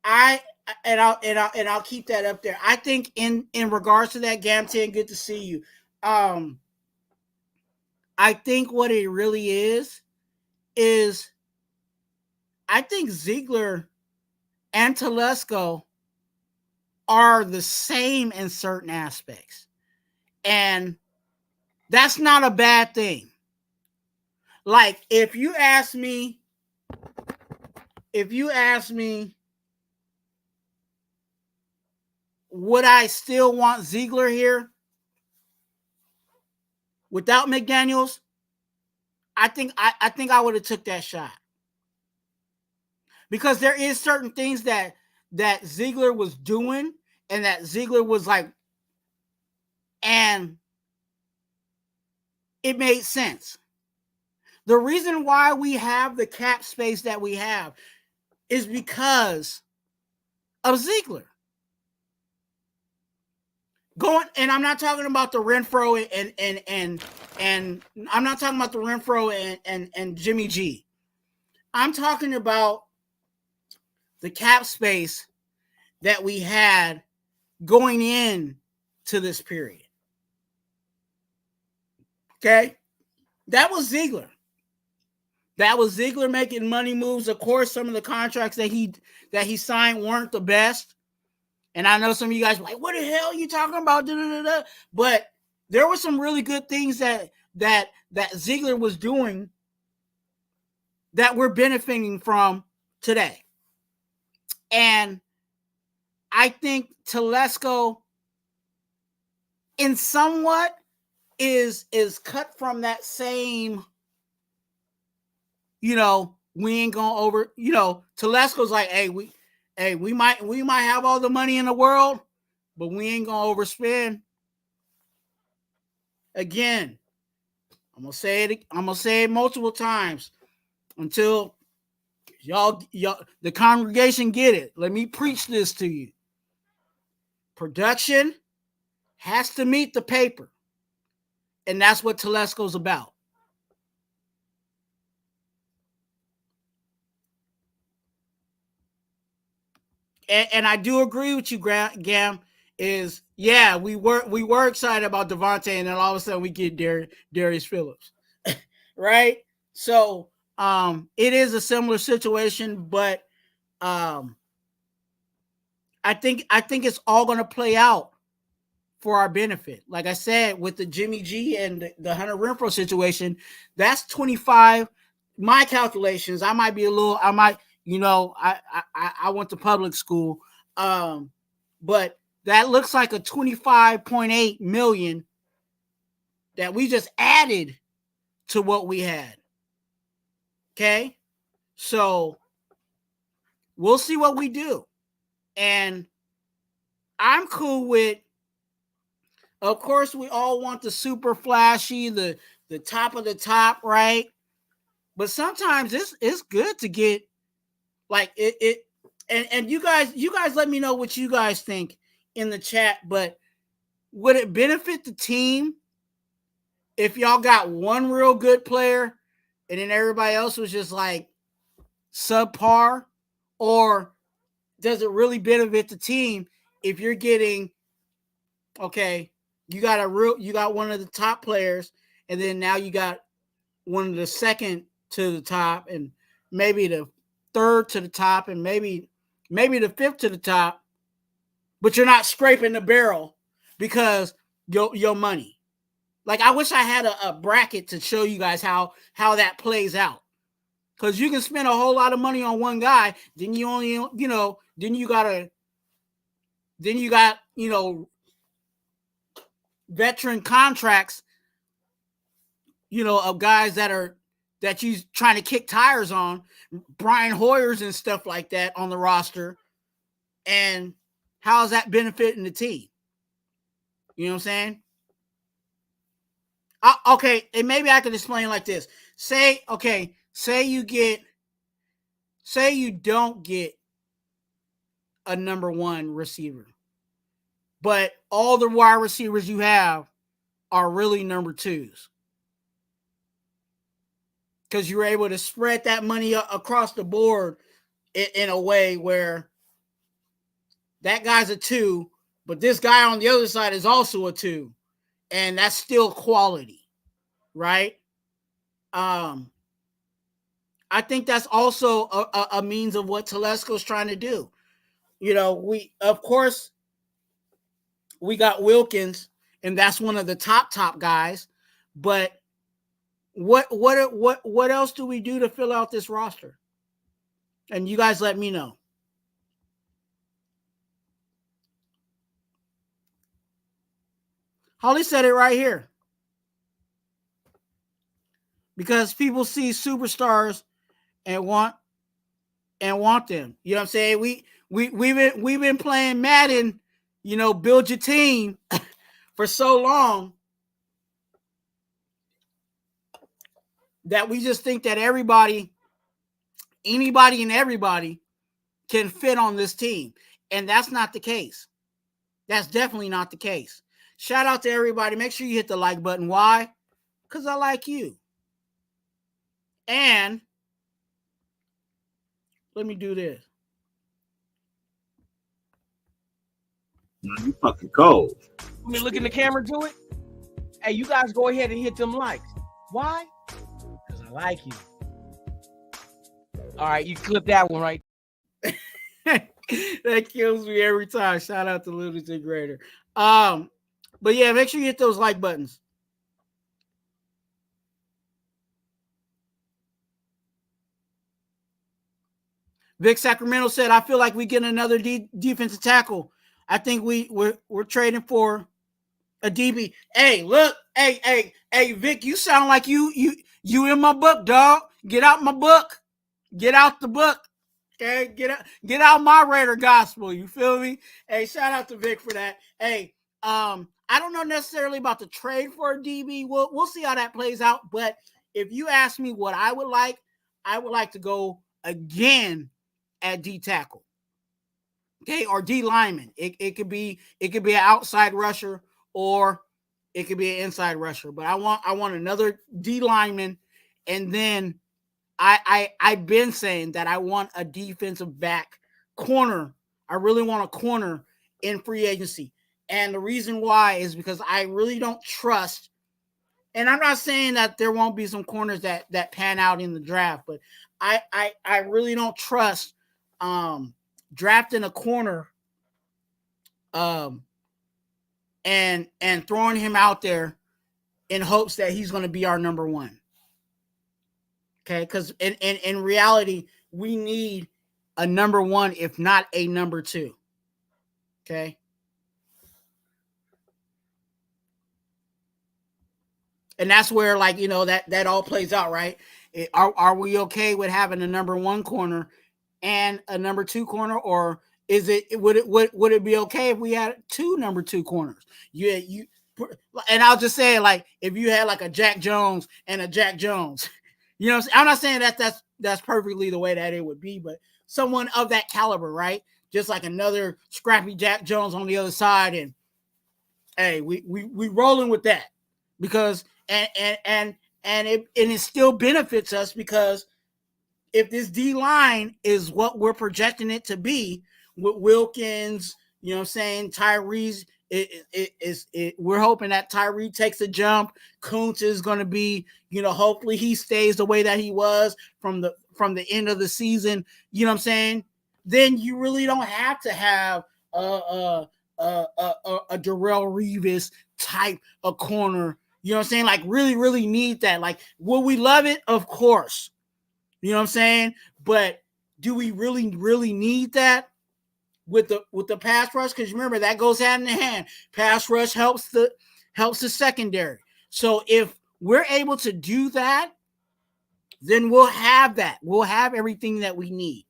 [SPEAKER 2] I'll keep that up there. I think in regards to that, Gam 10, good to see you. I think what it really is I think Ziegler and Telesco are the same in certain aspects. And that's not a bad thing. Like, if you ask me, would I still want Ziegler here without McDaniels? I think I would have took that shot. Because there is certain things that Ziegler was doing and that Ziegler was like, and it made sense. The reason why we have the cap space that we have is because of Ziegler. And I'm not talking about the Renfrow and I'm not talking about the Renfrow and Jimmy G. I'm talking about the cap space that we had going in to this period. Okay? That was Ziegler. That was Ziegler making money moves. Of course, some of the contracts that he signed weren't the best. And I know some of you guys were like, what the hell are you talking about? Da-da-da-da. But there were some really good things that Ziegler was doing that we're benefiting from today. And I think Telesco in somewhat is cut from that same, we ain't gonna over, Telesco's like, hey, we might have all the money in the world, but we ain't gonna overspend. Again, I'm gonna say it multiple times until y'all the congregation get it. Let me preach this to you. Production has to meet the paper. And that's what Telesco's about. And I do agree with you, Gam. Is we were excited about Devontae, and then all of a sudden we get Darius Phillips, right? So it is a similar situation, but I think it's all going to play out for our benefit. Like I said, with the Jimmy G and the Hunter Renfrow situation, that's 25. My calculations, I might, I went to public school, but that looks like a 25.8 million that we just added to what we had. Okay, so we'll see what we do, and I'm cool with. Of course, we all want the super flashy, the top of the top, right? But sometimes it's good to get like it and you guys let me know what you guys think in the chat. But would it benefit the team if y'all got one real good player and then everybody else was just like subpar? Or does it really benefit the team if you're getting, okay, you got one of the top players, and then now you got one of the second to the top, and maybe the third to the top, and maybe the fifth to the top, but you're not scraping the barrel because your money. Like, I wish I had a bracket to show you guys how that plays out. Because you can spend a whole lot of money on one guy, then you only, then you got, veteran contracts, of guys that you trying to kick tires on, Brian Hoyers and stuff like that on the roster. And how's that benefiting the team? You know what I'm saying? Okay, and maybe I can explain like this. Say you don't get a number one receiver, but all the wide receivers you have are really number twos. Because you're able to spread that money across the board in a way where that guy's a 2, but this guy on the other side is also a 2, and that's still quality, right? I think that's also a means of what Telesco's trying to do. We got Wilkins, and that's one of the top guys, but what else do we do to fill out this roster? And you guys let me know. Holly said it right here. Because people see superstars and want them. You know what I'm saying? We've been playing Madden, build your team for so long that we just think that anybody and everybody can fit on this team. And that's not the case. That's definitely not the case. Shout out to everybody. Make sure you hit the like button. Why? Because I like you. And Let me do this.
[SPEAKER 4] You fucking cold.
[SPEAKER 5] Let me look in the camera to it. Hey, you guys go ahead and hit them likes. Why? Because I like you. All right, you clip that one right.
[SPEAKER 2] That kills me every time. Shout out to Lunatic Raider. But yeah, make sure you hit those like buttons. Vic Sacramento said, I feel like we get another defensive tackle. I think we're trading for a DB. Hey, look, hey, Vic, you sound like you in my book, dog. Get out my book. Get out the book. Okay, get out my Raider gospel. You feel me? Hey, shout out to Vic for that. Hey, I don't know necessarily about the trade for a DB. We'll see how that plays out. But if you ask me what I would like to go again at D tackle. Okay, or D lineman. It could be an outside rusher or it could be an inside rusher. But I want another D lineman, and then I've been saying that I want a defensive back corner. I really want a corner in free agency. And the reason why is because I really don't trust, and I'm not saying that there won't be some corners that pan out in the draft, but I really don't trust drafting a corner and throwing him out there in hopes that he's going to be our number one. Okay, because in reality, we need a number one, if not a number two. Okay. And that's where, like, you know, that all plays out, right? Are we okay with having a number one corner and a number two corner, or would it be okay if we had two number two corners? And I'll just say, like, if you had like a Jack Jones and a Jack Jones, you know, I'm not saying that's perfectly the way that it would be, but someone of that caliber, right? Just like another scrappy Jack Jones on the other side, and hey, we rolling with that because and it still benefits us, because if this D line is what we're projecting it to be with Wilkins, you know what I'm saying, Tyrese, we're hoping that Tyree takes a jump. Kuntz is going to be, you know, hopefully he stays the way that he was from the end of the season. You know what I'm saying? Then you really don't have to have a Darrelle Revis type of corner. You know what I'm saying? Like, really, really need that. Like, will we love it? Of course. You know what I'm saying? But do we really, really need that with the pass rush? Because remember, that goes hand in hand. Pass rush helps the secondary. So if we're able to do that, then we'll have that. We'll have everything that we need.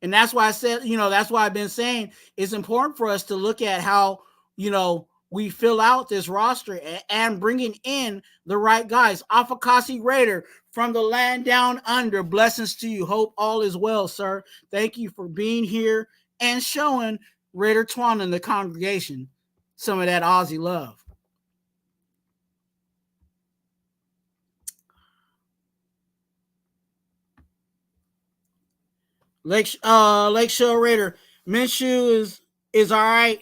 [SPEAKER 2] And that's why I said, you know, that's why I've been saying it's important for us to look at how, you know, we fill out this roster and bringing in the right guys. Afakasi Raider from the land down under. Blessings to you. Hope all is well, sir. Thank you for being here and showing Raider Twuan and the congregation some of that Aussie love. Lakeshore Raider. Minshew is all right.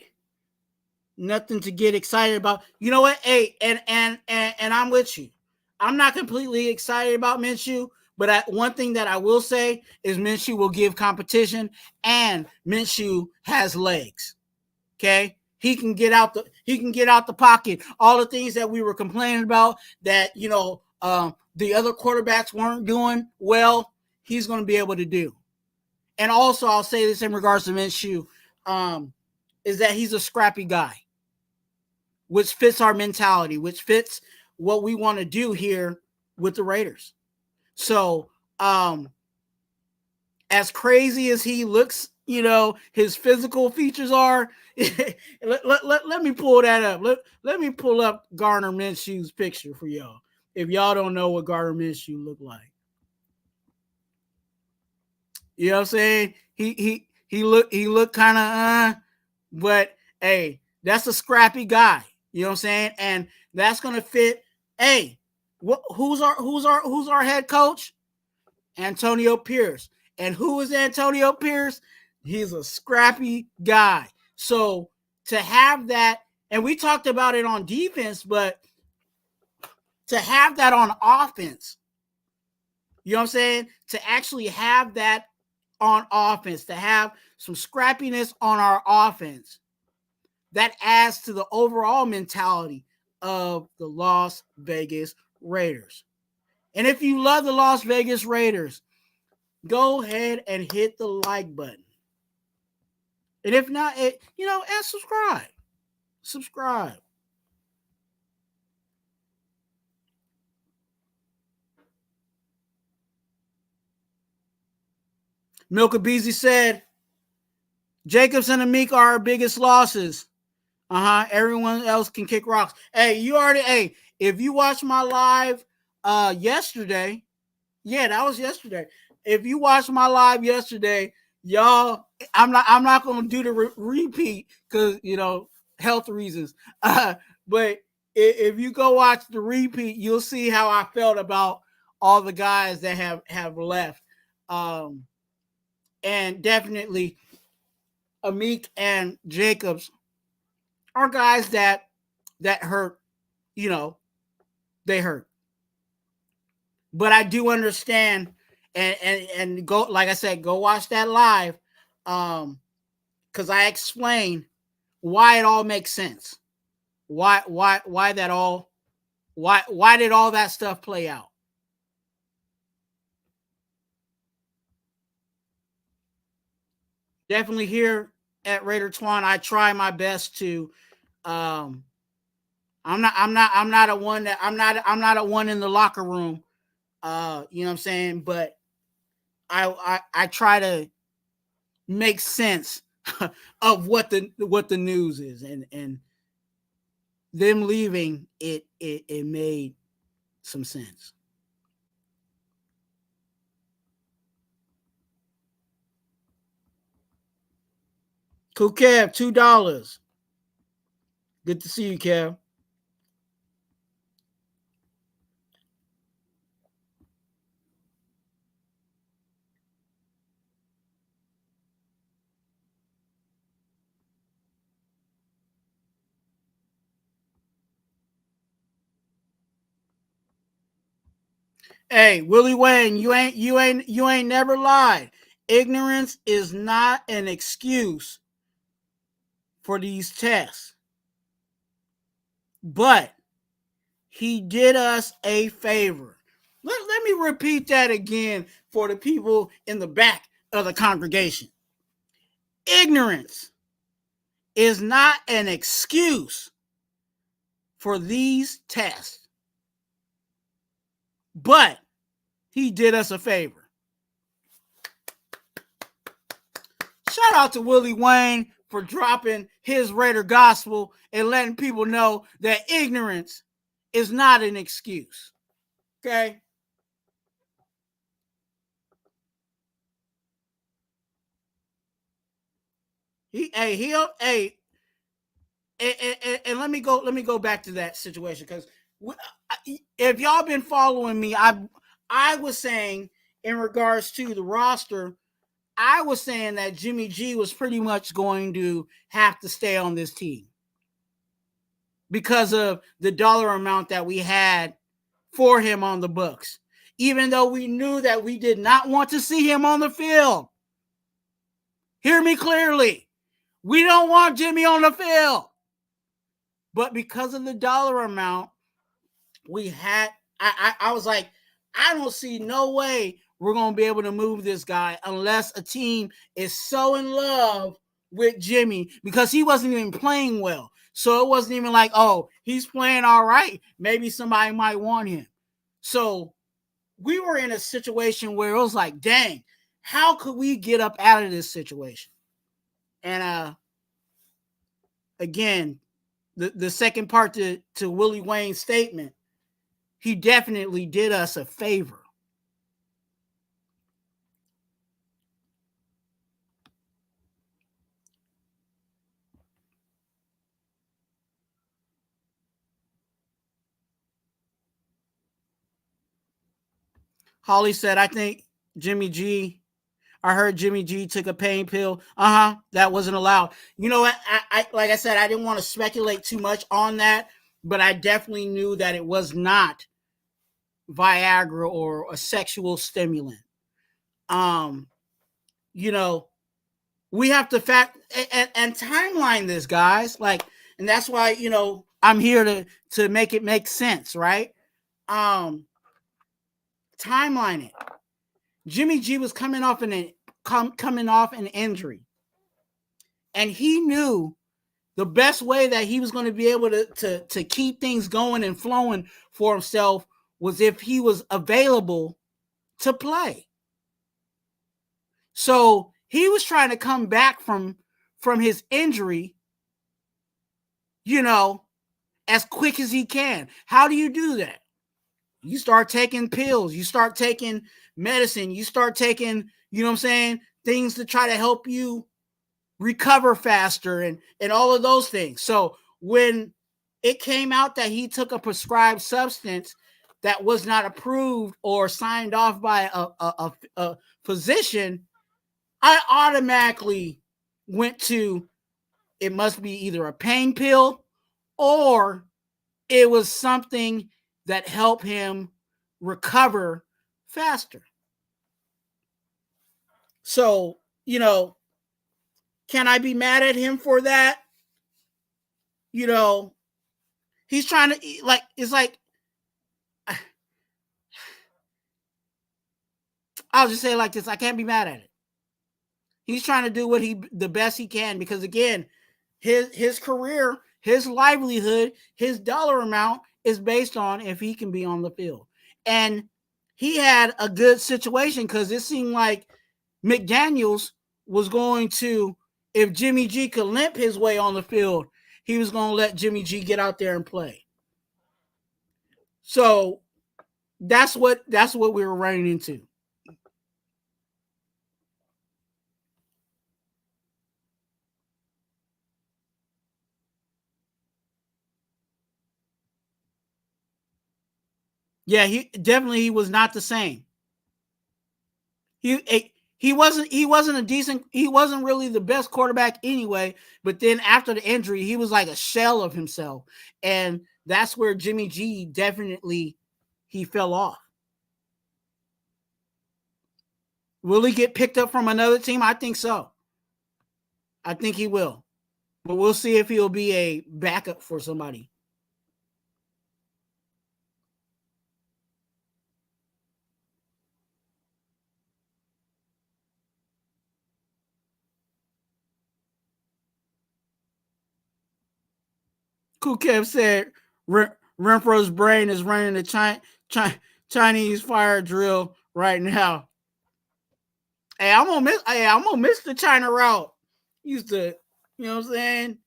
[SPEAKER 2] Nothing to get excited about. You know what? Hey, and I'm with you. I'm not completely excited about Minshew, but one thing that I will say is Minshew will give competition, and Minshew has legs. Okay, he can get out the pocket. All the things that we were complaining about that, you know, the other quarterbacks weren't doing well, he's going to be able to do. And also, I'll say this in regards to Minshew, is that he's a scrappy guy, which fits our mentality, which fits what we want to do here with the Raiders. So, as crazy as he looks, you know, his physical features are, let me pull that up. Let me pull up Gardner Minshew's picture for y'all, if y'all don't know what Gardner Minshew looked like. You know what I'm saying? He looked kind of but hey, that's a scrappy guy. You know what I'm saying? And that's gonna fit. Hey, who's our head coach? Antonio Pierce. And who is Antonio Pierce? He's a scrappy guy. So to have that, and we talked about it on defense, but to have that on offense, you know what I'm saying? To actually have that on offense, to have some scrappiness on our offense, that adds to the overall mentality of the Las Vegas Raiders. And if you love the Las Vegas Raiders, go ahead and hit the like button. And if not, and subscribe. Subscribe. Milka Beasley said, Jacobs and Amik are our biggest losses. Everyone else can kick rocks. If you watched my live yesterday, that was yesterday. If you watched my live yesterday, y'all, I'm not gonna do the repeat because health reasons. But if you go watch the repeat, you'll see how I felt about all the guys that have left. And definitely Amik and Jacobs are guys that hurt, they hurt. But I do understand and go, like I said, go watch that live. Because I explain why it all makes sense. Why did all that stuff play out? Definitely here at Raider Twuan, I try my best to I'm not a one in the locker room. You know what I'm saying? But I try to make sense of what the news is, and them leaving it made some sense. Cool Kev, $2. Good to see you, Kev. Hey, Willie Wayne, you ain't never lied. Ignorance is not an excuse for these tests. But he did us a favor. Let me repeat that again for the people in the back of the congregation. Ignorance is not an excuse for these tests. But he did us a favor. Shout out to Willie Wayne for dropping his Raider gospel and letting people know that ignorance is not an excuse. Okay? And let me go back to that situation, because if y'all been following me, I was saying in regards to the roster, I was saying that Jimmy G was pretty much going to have to stay on this team because of the dollar amount that we had for him on the books, even though we knew that we did not want to see him on the field. Hear me clearly. We don't want Jimmy on the field. But because of the dollar amount, we had, I was like, I don't see no way we're going to be able to move this guy unless a team is so in love with Jimmy, because he wasn't even playing well. So it wasn't even like, oh, he's playing all right, maybe somebody might want him. So we were in a situation where it was like, dang, how could we get up out of this situation? And again, the second part to Willie Wayne's statement, he definitely did us a favor. Holly said, I think Jimmy G. I heard Jimmy G took a pain pill. That wasn't allowed. You know what? I like I said, I didn't want to speculate too much on that, but I definitely knew that it was not Viagra or a sexual stimulant. You know, we have to fact and timeline this, guys. Like, and that's why, you know, I'm here to make it make sense, right? Timeline it. Jimmy G was coming off an injury, and he knew the best way that he was going to be able to keep things going and flowing for himself was if he was available to play. So he was trying to come back from his injury, you know, as quick as he can. How do you do that? You start taking pills, you start taking medicine, you start taking, you know what I'm saying, things to try to help you recover faster and all of those things. So when it came out that he took a prescribed substance that was not approved or signed off by a physician, I automatically went to, it must be either a pain pill or it was something that helped him recover faster. So, you know, can I be mad at him for that? You know, he's trying to, like, it's like, I'll just say it like this. I can't be mad at it. He's trying to do the best he can, because again, his career, his livelihood, his dollar amount is based on if he can be on the field. And he had a good situation because it seemed like McDaniels was going to, if Jimmy G could limp his way on the field, he was going to let Jimmy G get out there and play. So that's what we were running into. Yeah, he was not the same. He wasn't really the best quarterback anyway, but then after the injury, he was like a shell of himself. And that's where Jimmy G definitely, he fell off. Will he get picked up from another team? I think so. I think he will. But we'll see if he'll be a backup for somebody. Cool Kev said Renfrow's brain is running the Chinese fire drill right now. Hey, I'm gonna miss the China route. Used to, you know what I'm saying?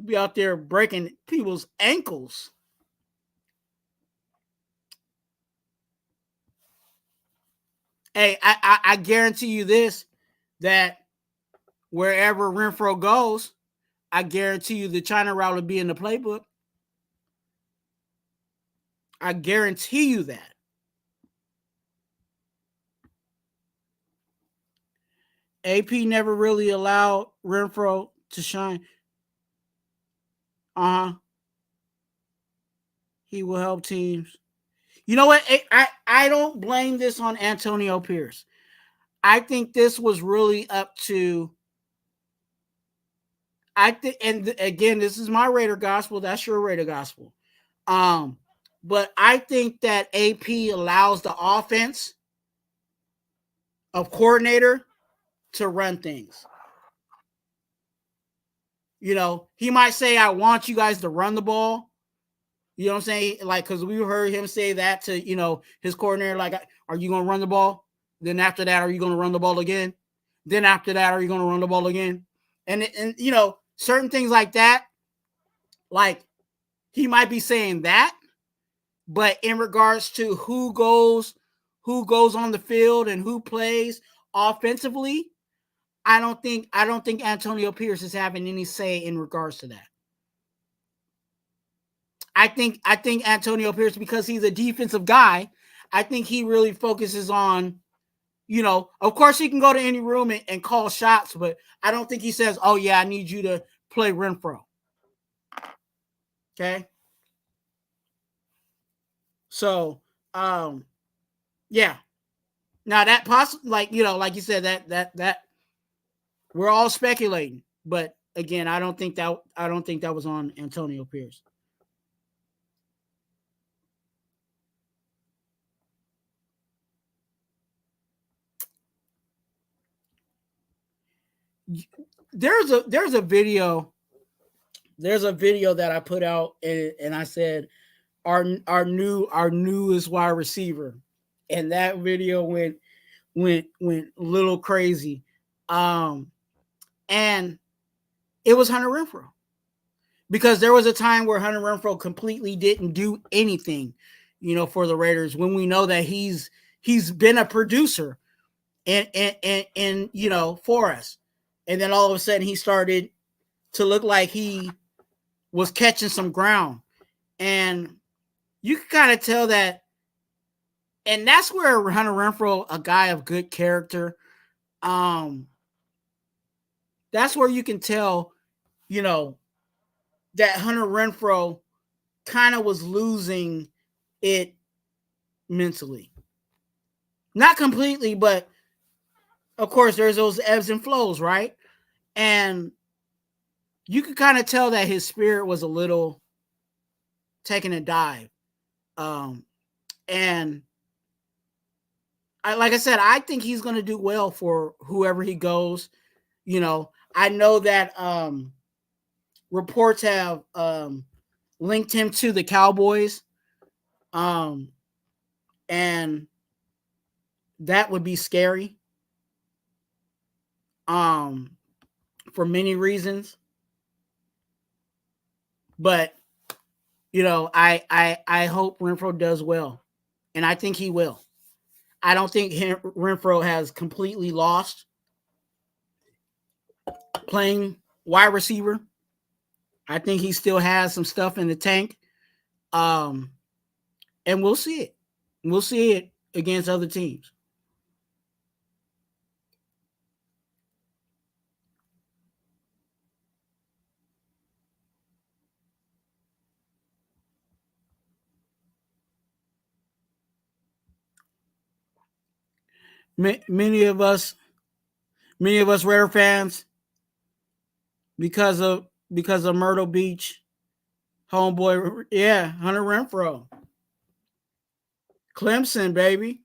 [SPEAKER 2] Be out there breaking people's ankles. Hey, I guarantee you this, that wherever Renfrow goes, I guarantee you the China route will be in the playbook. I guarantee you that. AP never really allowed Renfrow to shine. He will help teams. You know what? I don't blame this on Antonio Pierce. I think this was really up to, I think, and again, this is my Raider gospel. That's your Raider gospel. But I think that AP allows the offense of coordinator to run things. You know, he might say, I want you guys to run the ball. You know what I'm saying? Like, because we heard him say that to, you know, his coordinator, like, are you going to run the ball? Then after that, are you going to run the ball again? Then after that, are you going to run the ball again? And, you know, certain things like that, like, he might be saying that, but in regards to who goes on the field and who plays offensively, I don't think Antonio Pierce is having any say in regards to that. I think Antonio Pierce, because he's a defensive guy, I think he really focuses on, of course he can go to any room and call shots, but I don't think he says, oh yeah, I need you to play Renfrow. Okay. So, yeah. Now that possibly, like you said, that we're all speculating, but again, I don't think that was on Antonio Pierce. There's a video that I put out, and I said our newest wide receiver, and that video went a little crazy, and it was Hunter Renfrow, because there was a time where Hunter Renfrow completely didn't do anything, for the Raiders, when we know that he's been a producer and for us, and then all of a sudden he started to look like he was catching some ground, and you can kind of tell that. And that's where Hunter Renfrow, a guy of good character, that's where you can tell, that Hunter Renfrow kind of was losing it mentally. Not completely, but of course there's those ebbs and flows, right? And you could kind of tell that his spirit was a little taking a dive. And like I said, I think he's going to do well for whoever he goes. I know that reports have linked him to the Cowboys. And that would be scary. For many reasons. But I hope Renfrow does well, and I think he will. I don't think Renfrow has completely lost playing wide receiver. I think he still has some stuff in the tank, and we'll see it. We'll see it against other teams. Many of us Raider fans, because of Myrtle Beach, homeboy, yeah, Hunter Renfrow, Clemson, baby.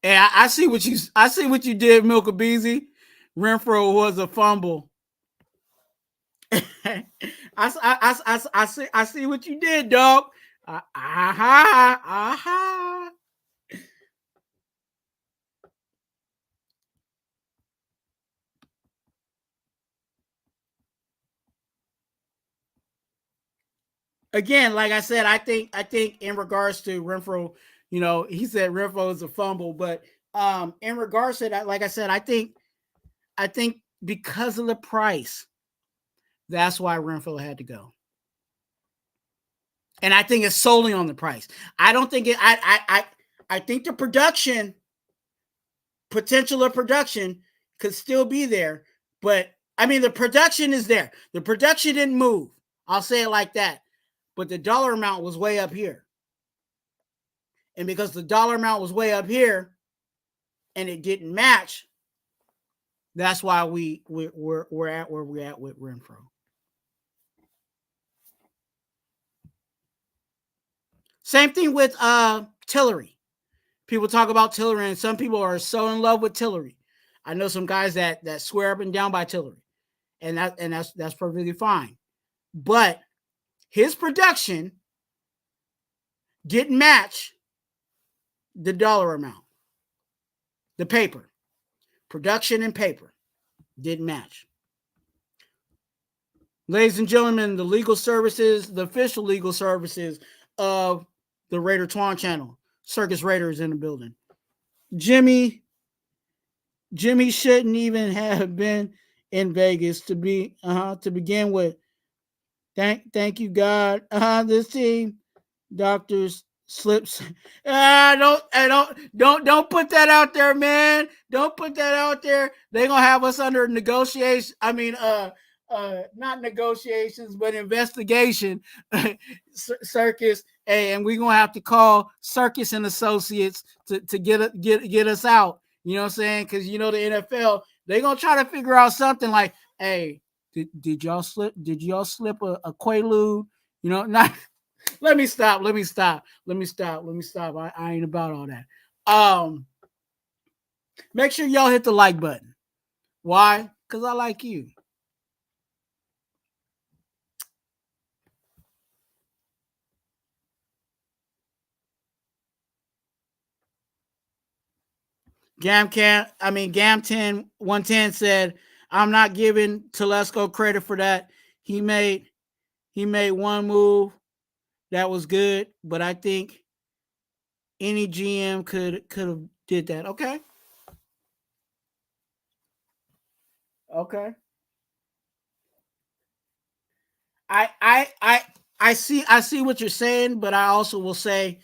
[SPEAKER 2] And I see what you did, Milka Beezy. Renfrow was a fumble. I see what you did, dog. Aha. Again, like I said, I think in regards to Renfrow, he said Renfrow is a fumble, but in regards to that, like I said, I think because of the price, that's why Renfrow had to go. And I think it's solely on the price. I don't think it. I think the potential of production could still be there, but I mean the production is there. The production didn't move. I'll say it like that. But the dollar amount was way up here, and because the dollar amount was way up here, and it didn't match, that's why we're at where we're at with Renfrow. Same thing with Tillery. People talk about Tillery, and some people are so in love with Tillery. I know some guys that swear up and down by Tillery, and that's perfectly fine. But his production didn't match the dollar amount. The paper. Production and paper didn't match. Ladies and gentlemen, the official legal services of the Raider Twuan channel. Circus Raiders in the building. Jimmy Jimmy shouldn't even have been in Vegas to begin with. Thank you, God. This team, doctors slips. Don't put that out there, man. Don't put that out there. They're gonna have us under negotiation. I mean, not negotiations, but investigation. Circus, and we're gonna have to call Circus and Associates to get us out. You know what I'm saying? Because you know the NFL, they're gonna try to figure out something like, hey, did y'all slip? Did y'all slip a Quaalude? You know, not. Let me stop. I ain't about all that. Make sure y'all hit the like button. Why? Because I like you. Gam10 110 said, I'm not giving Telesco credit for that. He made one move that was good, but I think any GM could have did that. Okay. I see what you're saying, but I also will say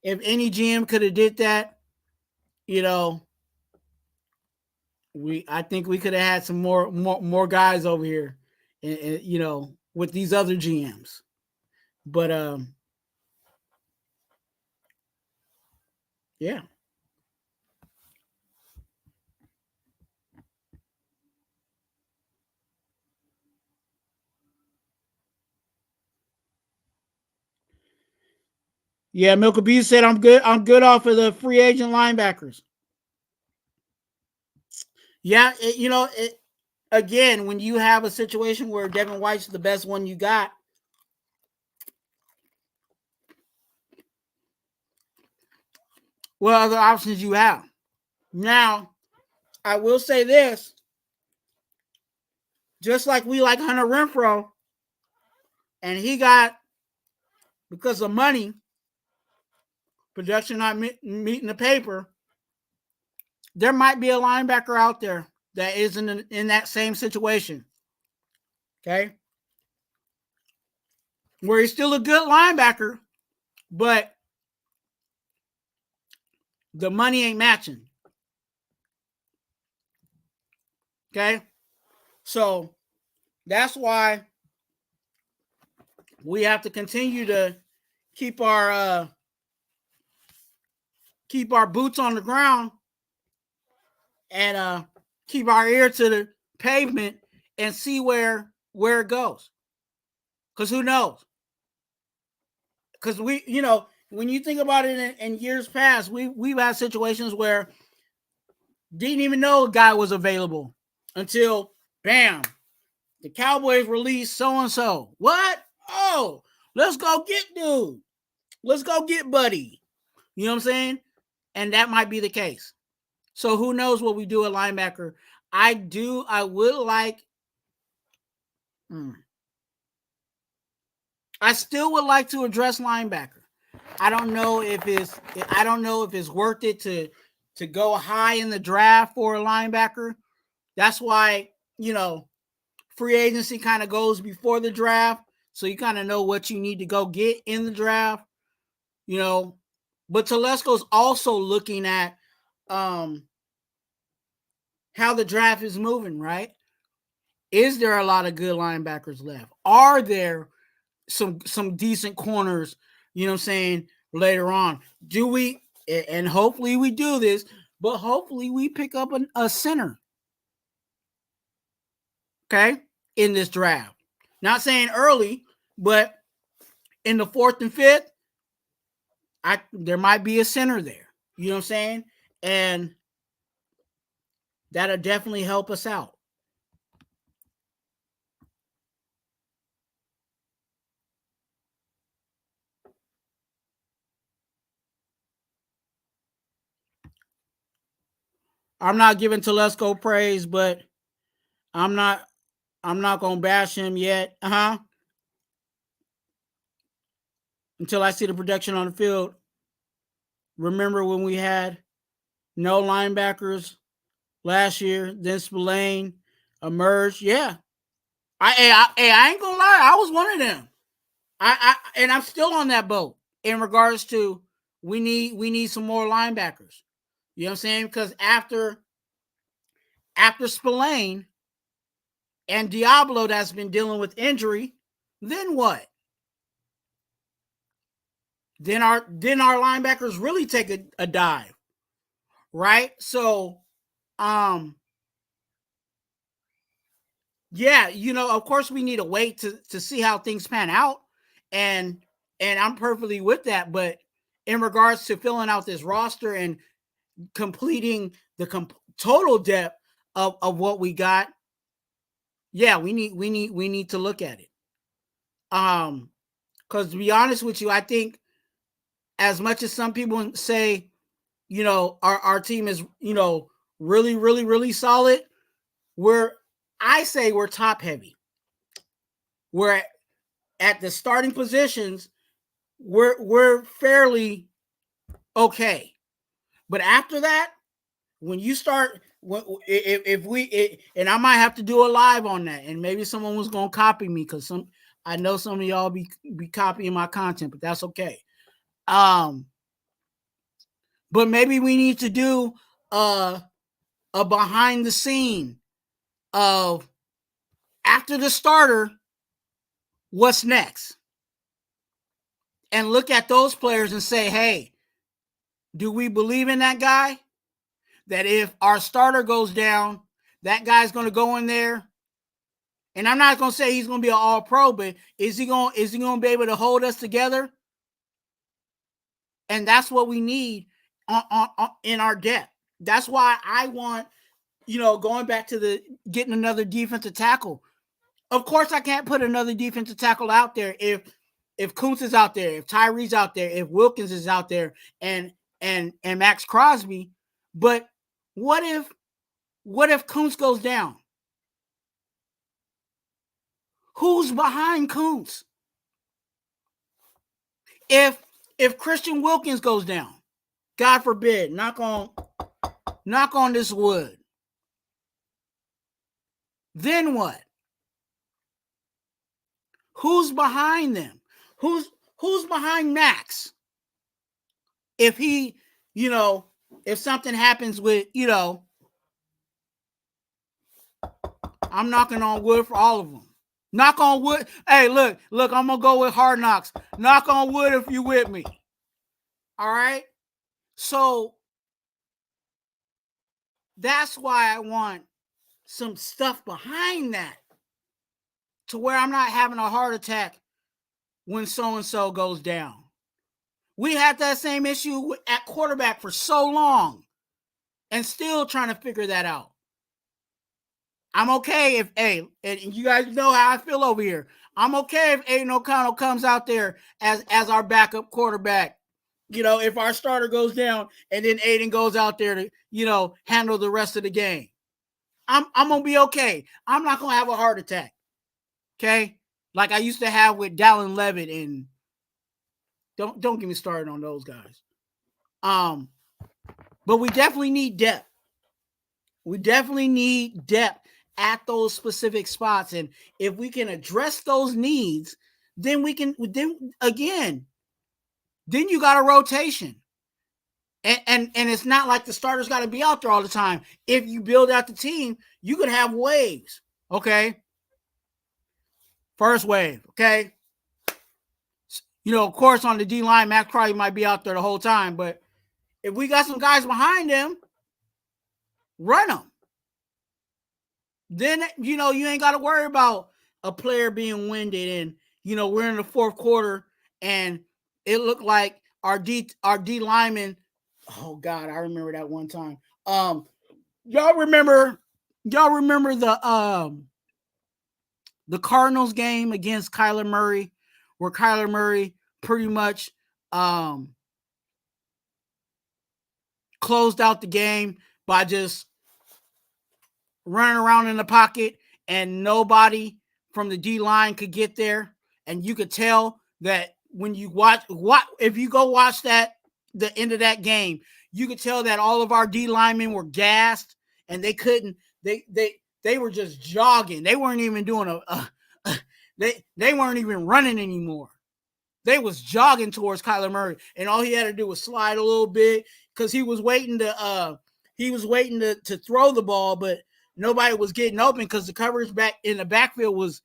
[SPEAKER 2] if any GM could have did that, you know, I think we could have had some more guys over here, and you know, with these other GMs. But yeah. Yeah, Milka B said I'm good. I'm good off of the free agent linebackers. Yeah, again, when you have a situation where Devin White's the best one you got, what other options you have? Now, I will say this: just like we like Hunter Renfrow, and he got, because of money, production not meeting the paper, there might be a linebacker out there that isn't in that same situation. Okay, where he's still a good linebacker, but the money ain't matching. Okay, so that's why we have to continue to keep our boots on the ground and keep our ear to the pavement and see where it goes. Because who knows? Because when you think about it in years past, we've had situations where didn't even know a guy was available until bam, the Cowboys released so and so. What? Oh, let's go get dude. Let's go get buddy. You know what I'm saying? And that might be the case. So who knows what we do at linebacker? I would like. I still would like to address linebacker. I don't know if it's worth it to go high in the draft for a linebacker. That's why, free agency kind of goes before the draft, so you kind of know what you need to go get in the draft. But Telesco's also looking at how the draft is moving, right? Is there a lot of good linebackers left? Are there some decent corners, you know what I'm saying, later on? Do we, and hopefully we do this, but hopefully we pick up a center, okay, in this draft. Not saying early, but in the 4th and 5th, there might be a center there. You know what I'm saying? And that'll definitely help us out. I'm not giving Telesco praise, but I'm not gonna bash him yet. Until I see the production on the field. Remember when we had no linebackers last year. Then Spillane emerged. Yeah. I ain't gonna lie. I was one of them. And I'm still on that boat in regards to we need some more linebackers. You know what I'm saying? Because after Spillane and Diablo that's been dealing with injury, then what? Then our linebackers really take a dive. Right? So yeah, of course we need to wait to see how things pan out. And I'm perfectly with that. But in regards to filling out this roster and completing the total depth of what we got, yeah, we need to look at it. Because to be honest with you, I think as much as some people say, our team is, really, really, really solid, I say we're top heavy. We're at the starting positions, we're fairly okay. But after that, when you start, and I might have to do a live on that, and maybe someone was gonna copy me because I know some of y'all be copying my content, but that's okay. But maybe we need to do a behind the scene of after the starter, what's next, and look at those players and say, hey, do we believe in that guy? That if our starter goes down, that guy's going to go in there. And I'm not going to say he's going to be an all-pro, but is he going to be able to hold us together? And that's what we need in our depth. That's why I want, going back to getting another defensive tackle. Of course, I can't put another defensive tackle out there if Kuntz is out there, if Tyree's out there, if Wilkins is out there, and Max Crosby. But what if Kuntz goes down? Who's behind Kuntz? If Christian Wilkins goes down, God forbid, knock on this wood, then what? Who's behind them? Who's behind Max? If he, if something happens with, I'm knocking on wood for all of them. Knock on wood. Hey, look, I'm going to go with Hard Knocks. Knock on wood if you with me. All right? So that's why I want some stuff behind that to where I'm not having a heart attack when so-and-so goes down. We had that same issue at quarterback for so long and still trying to figure that out. I'm okay if, and you guys know how I feel over here. I'm okay if Aiden O'Connell comes out there as our backup quarterback. If our starter goes down and then Aiden goes out there to, handle the rest of the game. I'm going to be okay. I'm not going to have a heart attack. Okay? Like I used to have with Dallin Levitt, and don't get me started on those guys. But we definitely need depth. We definitely need depth at those specific spots. And if we can address those needs, then then you got a rotation. And it's not like the starters got to be out there all the time. If you build out the team, you could have waves. Okay. First wave. Okay. Of course, on the D line, Matt Crosby might be out there the whole time, but if we got some guys behind him, run them. Then, you ain't got to worry about a player being winded and, we're in the fourth quarter and it looked like our D lineman. Oh God, I remember that one time. Y'all remember the Cardinals game against Kyler Murray, where Kyler Murray pretty much closed out the game by just running around in the pocket and nobody from the D line could get there. And you could tell that when you if you go watch that the end of that game, you could tell that all of our D linemen were gassed and they couldn't. They were just jogging. They weren't even doing they weren't even running anymore. They was jogging towards Kyler Murray, and all he had to do was slide a little bit because he was waiting to throw the ball, but nobody was getting open because the coverage back in the backfield was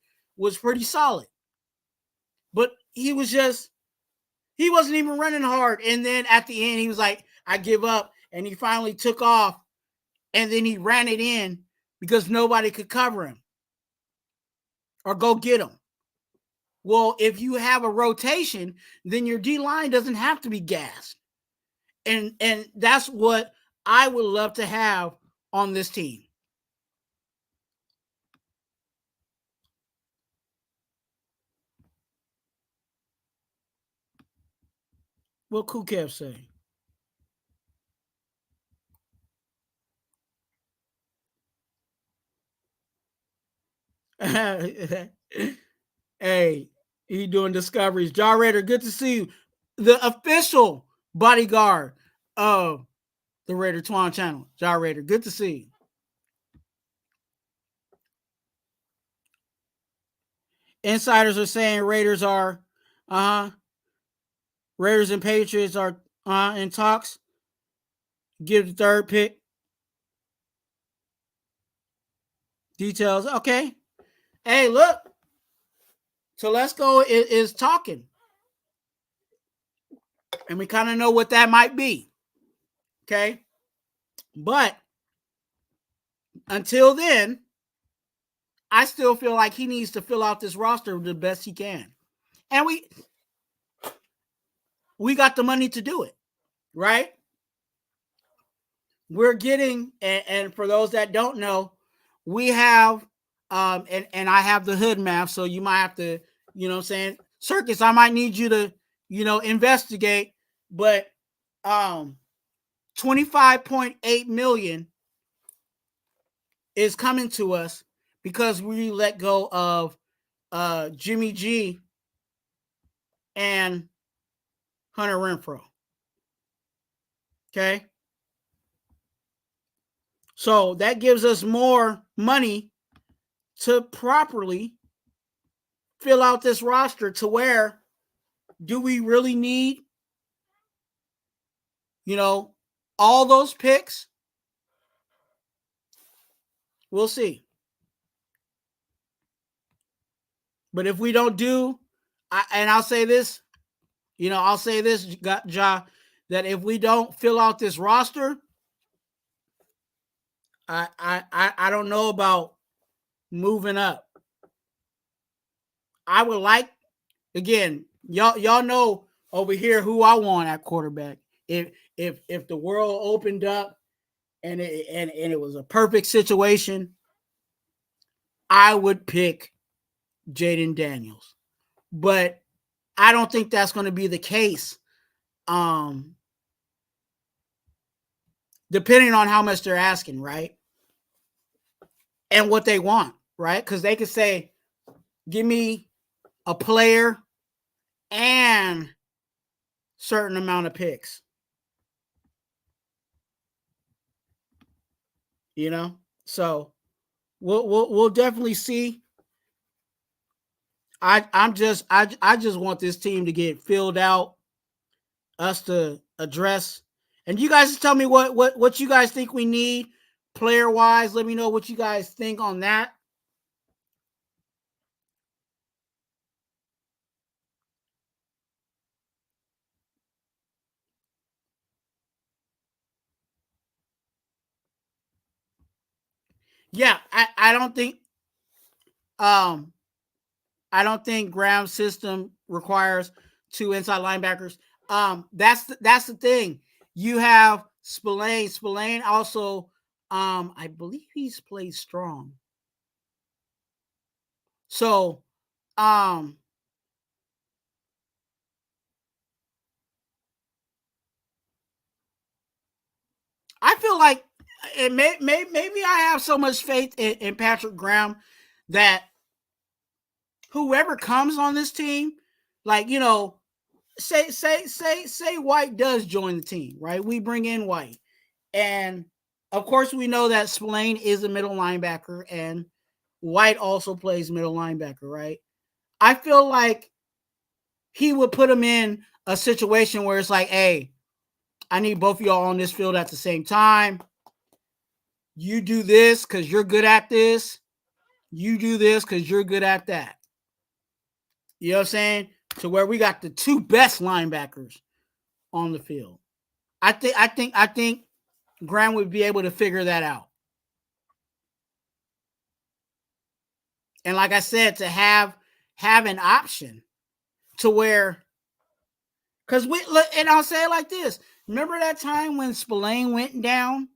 [SPEAKER 2] pretty solid. But he wasn't even running hard. And then at the end, he was like, I give up. And he finally took off, and then he ran it in because nobody could cover him or go get him. Well, if you have a rotation, then your D-line doesn't have to be gassed. And that's what I would love to have on this team. What Cool Kev say? Hey, he doing discoveries. Jar Raider, good to see you. The official bodyguard of the Raider Twuan channel. Jar Raider, good to see you. Insiders are saying Raiders and Patriots are in talks. Give the third pick. Details. Okay. Hey, look. Telesco is talking. And we kind of know what that might be. Okay. But until then, I still feel like he needs to fill out this roster the best he can. And we got the money to do it, right? We're getting, and for those that don't know, we have, and I have the hood math, so you might have to, you know what I'm saying? Circus, I might need you to, investigate, but 25.8 million is coming to us because we let go of Jimmy G and Hunter Renfrow. Okay. So that gives us more money to properly fill out this roster to where do we really need, all those picks? We'll see. But if we don't do, I'll say this, Ja, that if we don't fill out this roster, I don't know about moving up. I would like, again, y'all know over here who I want at quarterback. If the world opened up and it was a perfect situation, I would pick Jaden Daniels. But I don't think that's going to be the case. Depending on how much they're asking, right? And what they want, right? Because they could say, give me a player and certain amount of picks. So we'll definitely see. I just want this team to get filled out, us to address, and you guys just tell me what you guys think we need player wise. Let me know what you guys think on that. Yeah, I don't think Graham's system requires 2 inside linebackers. That's the thing. You have Spillane. Spillane also, I believe he's played strong. So, I feel like maybe I have so much faith in Patrick Graham that whoever comes on this team, like, say White does join the team, right? We bring in White, and of course we know that Spillane is a middle linebacker, and White also plays middle linebacker, right? I feel like he would put him in a situation where it's like, hey, I need both of y'all on this field at the same time. You do this because you're good at this. You do this because you're good at that. You know what I'm saying? To where we got the two best linebackers on the field. I think Graham would be able to figure that out. And like I said, to have an option to where, because we look, and I'll say it like this: remember that time when Spillane went down,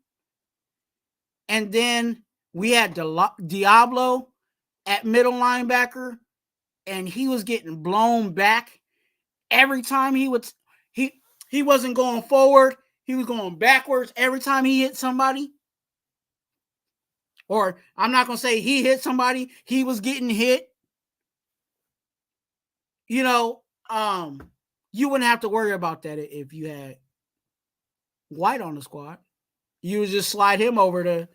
[SPEAKER 2] and then we had Diablo at middle linebacker, and he was getting blown back every time he wasn't going forward, he was going backwards every time he hit somebody. Or I'm not going to say he hit somebody, he was getting hit. You know, you wouldn't have to worry about that if you had White on the squad. You would just slide him over to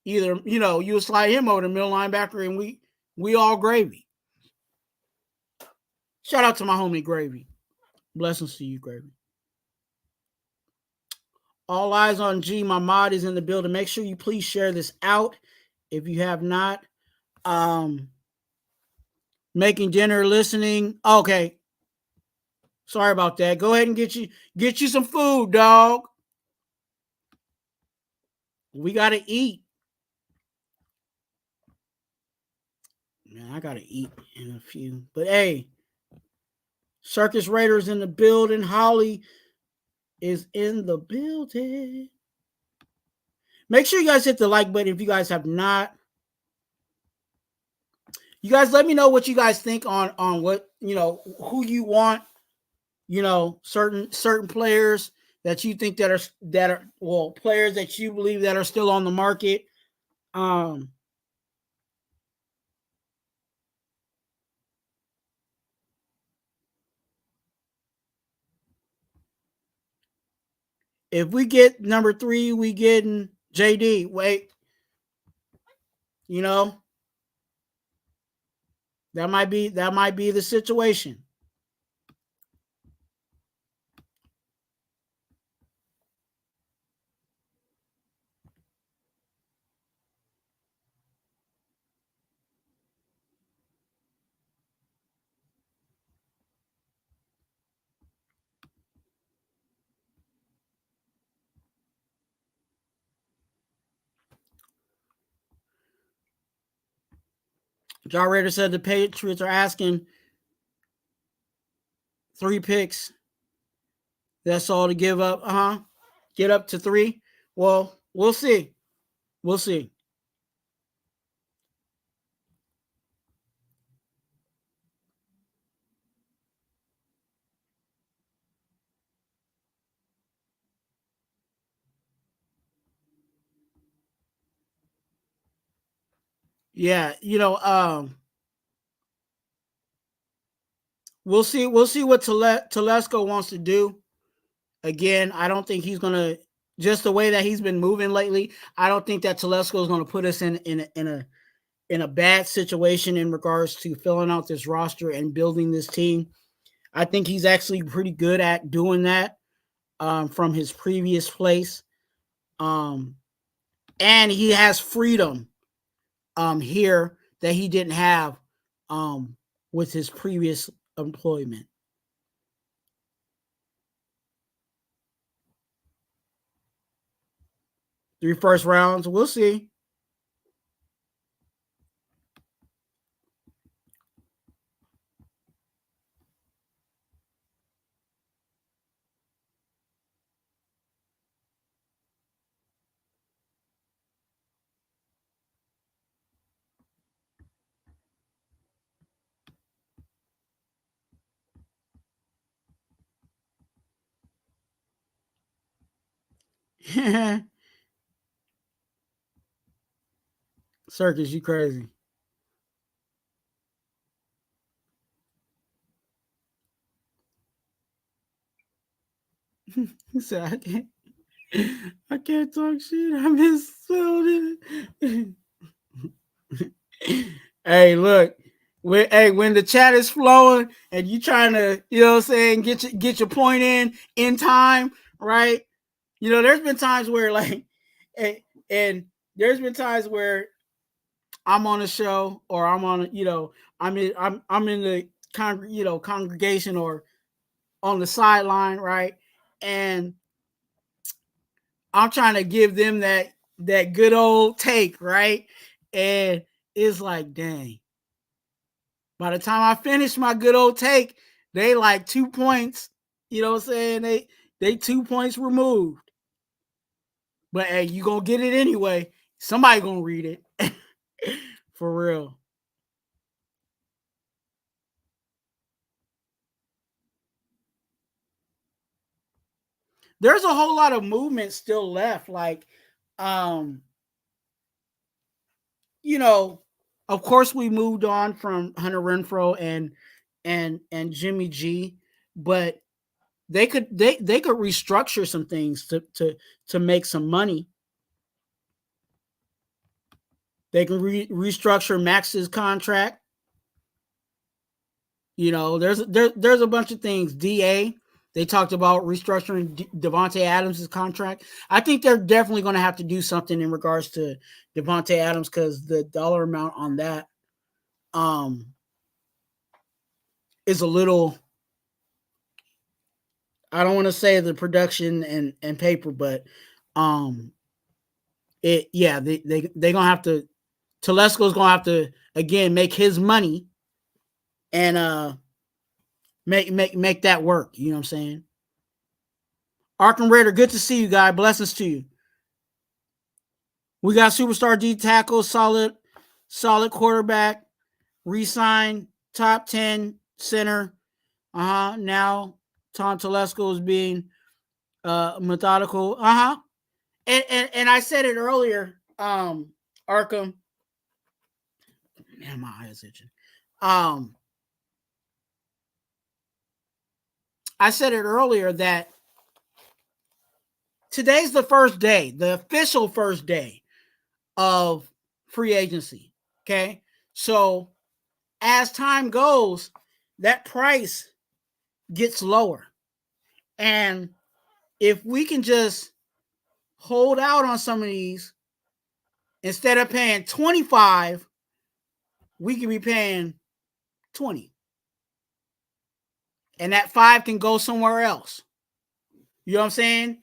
[SPEAKER 2] either, you would slide him over to middle linebacker, and we all gravy. Shout out to my homie Gravy. Blessings to you, Gravy. All eyes on G. My mod is in the building. Make sure you please share this out if you have not. Making dinner, listening. Okay. Sorry about that. Go ahead and get you some food, dog. We gotta eat. Man, I gotta eat in a few. But hey, Circus Raiders in the building. Holly is in the building. Make sure you guys hit the like button if you guys have not. You guys let me know what you guys think on what, who you want, certain players that you think that are players that you believe that are still on the market. If we get number 3, we getting JD. Wait, that might be the situation. John Raider said the Patriots are asking 3 picks. That's all to give up. Get up to 3. Well, we'll see. We'll see. Yeah, we'll see what Telesco wants to do. Again, I don't think he's gonna, just the way that he's been moving lately. I don't think that Telesco is gonna put us in a bad situation in regards to filling out this roster and building this team. I think he's actually pretty good at doing that from his previous place, and he has freedom here that he didn't have with his previous employment. Three first rounds. We'll see. Circus, you crazy. He said, I can't talk shit. I misspelled it. Hey, look. When the chat is flowing and you trying to, you know what I'm saying, get your point in time, right? You know, there's been times where like and there's been times where I'm on a show or I'm on, you know, I'm in the congregation or on the sideline, right? And I'm trying to give them that good old take, right? And it's like, dang. By the time I finish my good old take, they like 2 points. You know what I'm saying? They 2 points removed. But hey, you gonna get it anyway. Somebody gonna read it. For real. There's a whole lot of movement still left. Like, you know, of course we moved on from Hunter Renfrow and Jimmy G, but they could restructure some things to make some money. They can restructure Max's contract. You know, there's a bunch of things. DA, they talked about restructuring Devontae Adams' contract. I think they're definitely going to have to do something in regards to Devontae Adams because the dollar amount on that is a little. I don't want to say the production and paper, but they gonna have to. Telesco's gonna have to again make his money and make that work. You know what I'm saying? Arkham Raider, good to see you, guy. Blessings to you. We got superstar D tackle, solid quarterback, re-sign, top 10 center. Now Tom Telesco is being methodical. And I said it earlier, Arkham. Man, my eyes itching. I said it earlier that today's the first day, the official first day of free agency. Okay. So as time goes, that price gets lower. And if we can just hold out on some of these, instead of paying 25, we can be paying 20. And that 5 can go somewhere else. You know what I'm saying?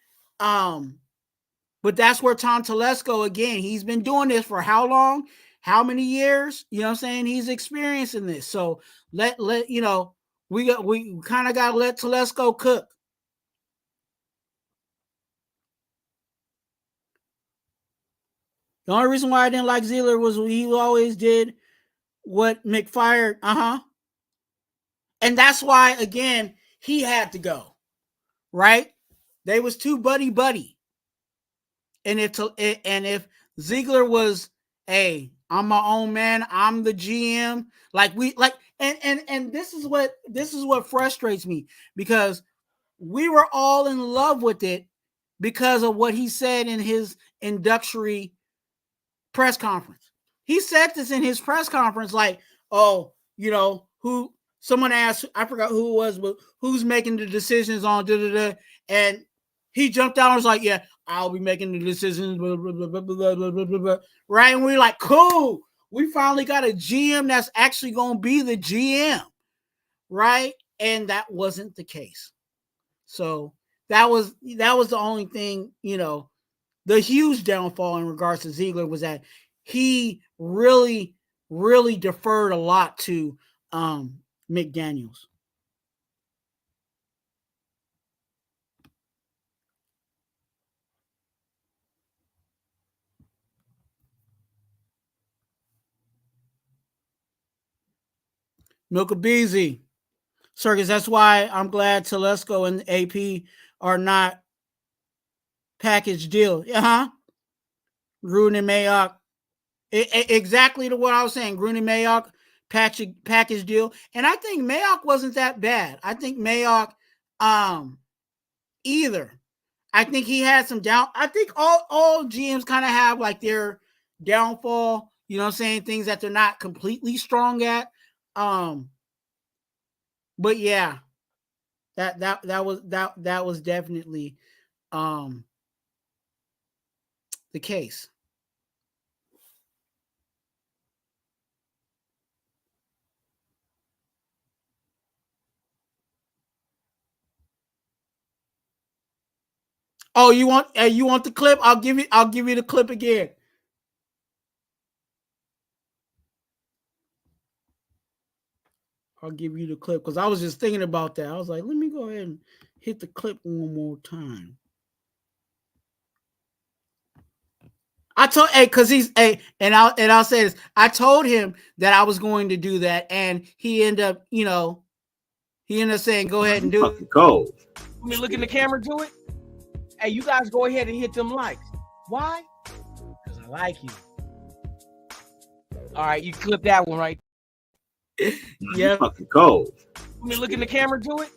[SPEAKER 2] But that's where Tom Telesco, again, he's been doing this for how long? How many years? You know what I'm saying? He's experiencing this. So let you know, we kind of got to let Telesco cook. The only reason why I didn't like Ziegler was he always did what McFire, and that's why, again, he had to go, right? They was too buddy. And if Ziegler was, hey, I'm my own man, I'm the GM, and this is what frustrates me, because we were all in love with it because of what he said in his introductory press conference. He said this in his press conference, like, oh, you know, who someone asked, I forgot who it was, but who's making the decisions on da-da-da, and he jumped out and was like, yeah, I'll be making the decisions, blah, blah, blah, blah, blah, blah, blah, blah. Right? And we're like, cool, we finally got a GM that's actually going to be the GM, right? And that wasn't the case. So that was the only thing, you know, the huge downfall in regards to Ziegler was that he really, really deferred a lot to McDaniels. Milkabeezy. Circus, that's why I'm glad Telesco and AP are not package deal. Gruden and Mayock. Exactly to what I was saying. Gruden and Mayock package deal. And I think Mayock wasn't that bad. I think Mayock either. I think he had some down. I think all GMs kind of have like their downfall. You know what I'm saying? Things that they're not completely strong at. But yeah, that was definitely the case. Oh, you want the clip? I'll give you the clip again. I'll give you the clip because I was just thinking about that. I was like, let me go ahead and hit the clip one more time. I told because he's and I'll say this. I told him that I was going to do that, and he ended up, saying, "Go ahead and do it."
[SPEAKER 5] Cold. Let me look in the camera, do it. Hey, you guys go ahead and hit them likes. Why? Because I like you. All right, you clip that one right.
[SPEAKER 2] Yeah,
[SPEAKER 5] fucking cold. Let me look in the camera, do it.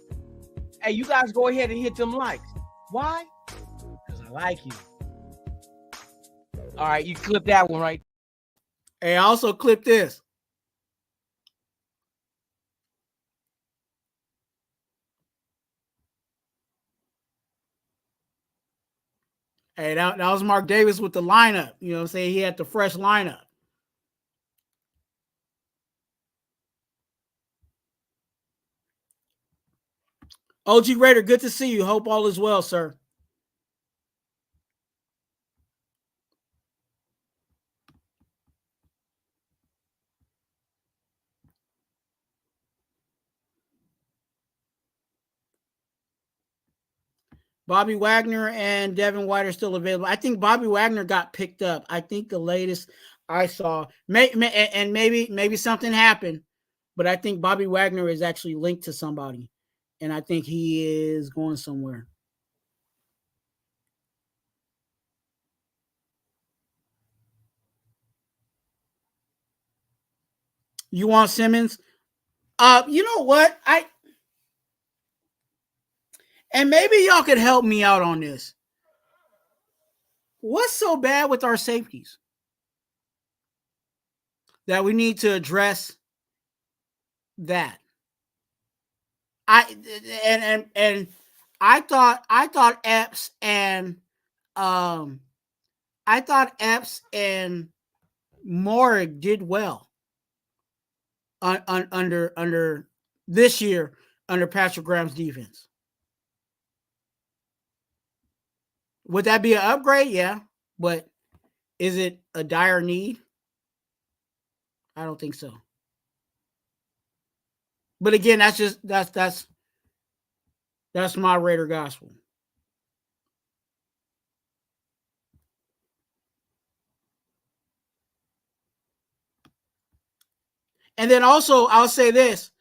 [SPEAKER 5] Hey, you guys go ahead and hit them likes. Why? Because I like you. All right, you clip that one right.
[SPEAKER 2] Hey, I also clip this. Hey, that was Mark Davis with the lineup. You know what I'm saying? He had the fresh lineup. OG Raider, good to see you. Hope all is well, sir. Bobby Wagner and Devin White are still available. I think Bobby Wagner got picked up. I think the latest I saw, maybe something happened, but I think Bobby Wagner is actually linked to somebody, and I think he is going somewhere. You want Simmons? You know what? And maybe y'all could help me out on this. What's so bad with our safeties that we need to address that? I thought Epps and Morrig did well under this year under Patrick Graham's defense. Would that be an upgrade? Yeah, but is it a dire need? I don't think so. But again, that's my Raider gospel. And then also, I'll say this: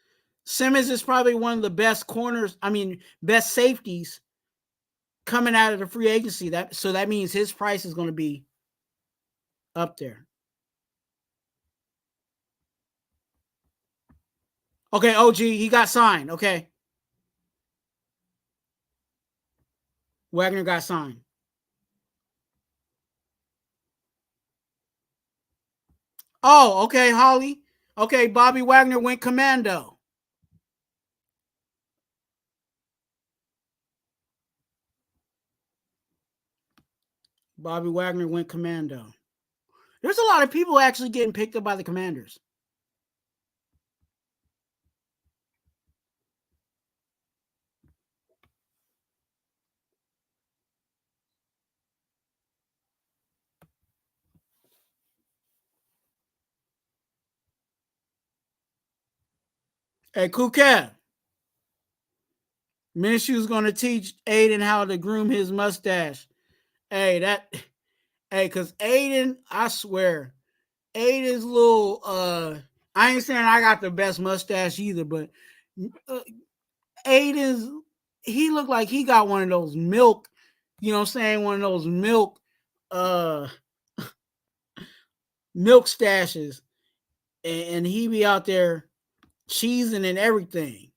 [SPEAKER 2] Simmons is probably one of the best corners. I mean, best safeties coming out of the free agency. That means his price is going to be up there. Okay, OG, he got signed. Okay. Wagner got signed. Oh, okay, Holly. Okay, Bobby Wagner went commando. Bobby Wagner went commando. There's a lot of people actually getting picked up by the Commanders. Hey, Kuket. Minshew's going to teach Aiden how to groom his mustache. Hey, because Aiden, I swear, Aiden's little, I ain't saying I got the best mustache either, but he looked like he got one of those milk, you know what I'm saying? One of those milk stashes. And he be out there cheesing and everything.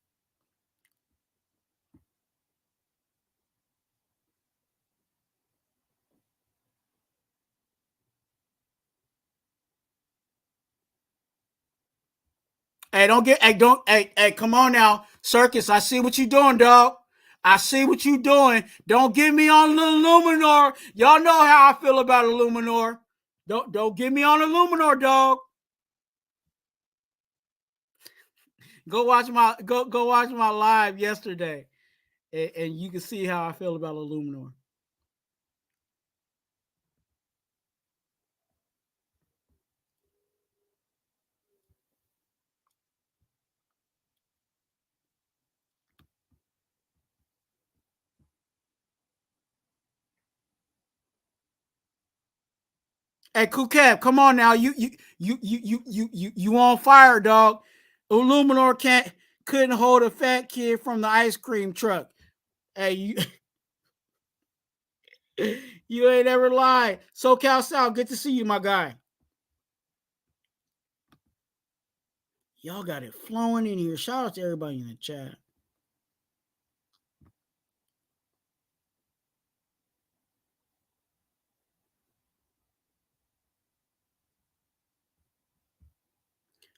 [SPEAKER 2] Hey, come on now, Circus. I see what you doing, dog. I see what you doing. Don't get me on the Luminor. Y'all know how I feel about Luminor. Don't get me on the Luminor, dog. Go watch my live yesterday, and you can see how I feel about Luminor. Hey, Cool Cap, come on now. You on fire, dog. Illuminor couldn't hold a fat kid from the ice cream truck. Hey, you ain't ever lied. SoCal South, good to see you, my guy. Y'all got it flowing in here. Shout out to everybody in the chat.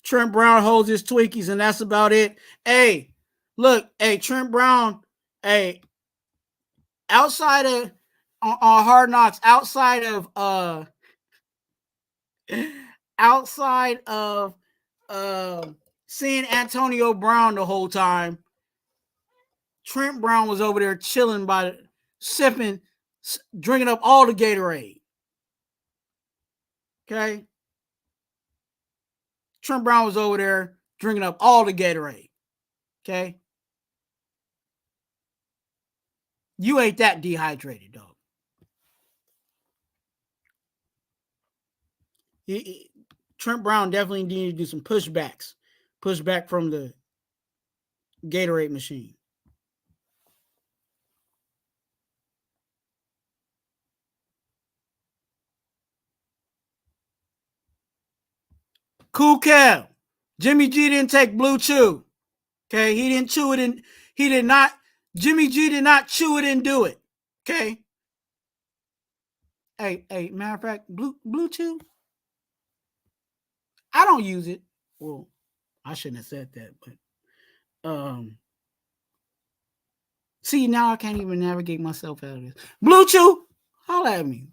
[SPEAKER 2] Trent Brown holds his Twinkies, and that's about it. Hey, look, hey, Trent Brown, hey, outside of on Hard Knocks, outside of seeing Antonio Brown the whole time, Trent Brown was over there chilling sipping, drinking up all the Gatorade. Okay? Trent Brown was over there drinking up all the Gatorade. Okay? You ain't that dehydrated, dog. Trent Brown definitely needed to do some pushbacks. Pushback from the Gatorade machine. Cool Cal. Jimmy G didn't take Blue Chew. Okay, he didn't chew it and he did not. Jimmy G did not chew it and do it. Okay. Hey, matter of fact, Blue Chew. I don't use it. Well, I shouldn't have said that, but see, now I can't even navigate myself out of this. Blue Chew, holla at me.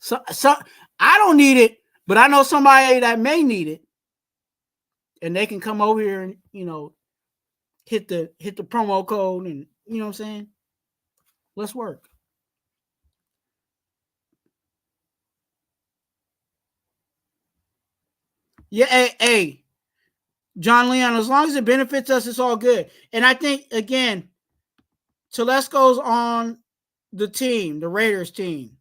[SPEAKER 2] So I don't need it, but I know somebody that may need it, and they can come over here and hit the promo code, and you know what I'm saying. Let's work. Yeah, hey, John Leon. As long as it benefits us, it's all good. And I think again, Telesco's on the team, the Raiders team.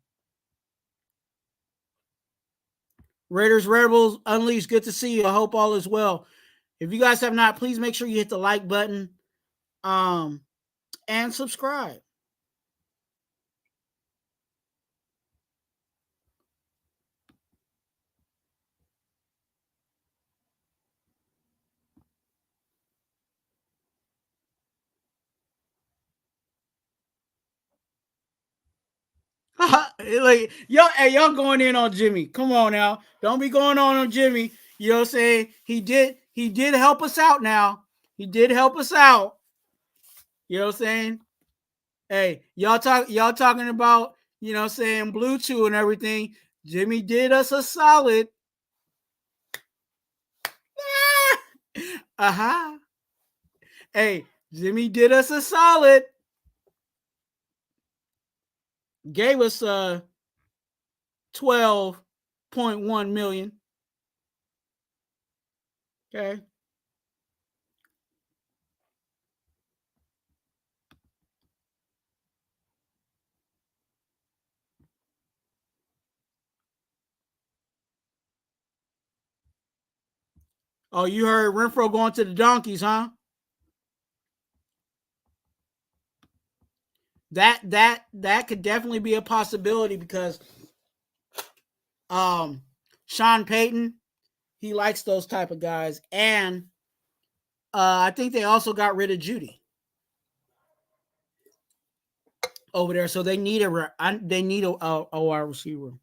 [SPEAKER 2] Raiders Rebels Unleashed. Good to see you. I hope all is well. If you guys have not, please make sure you hit the like button, and subscribe. Like y'all going in on Jimmy. Come on now. Don't be going on Jimmy. You know what I'm saying? He did help us out now. He did help us out. You know what I'm saying? Hey, y'all talking about, you know what I'm saying, Blue Chew and everything. Jimmy did us a solid. Uh-huh. Hey, Jimmy did us a solid. Gave us 12.1 million. Okay. Oh, you heard Renfrow going to the Donkeys, huh? That could definitely be a possibility because Sean Payton, he likes those type of guys, and I think they also got rid of Judy over there, so they need a wide receiver.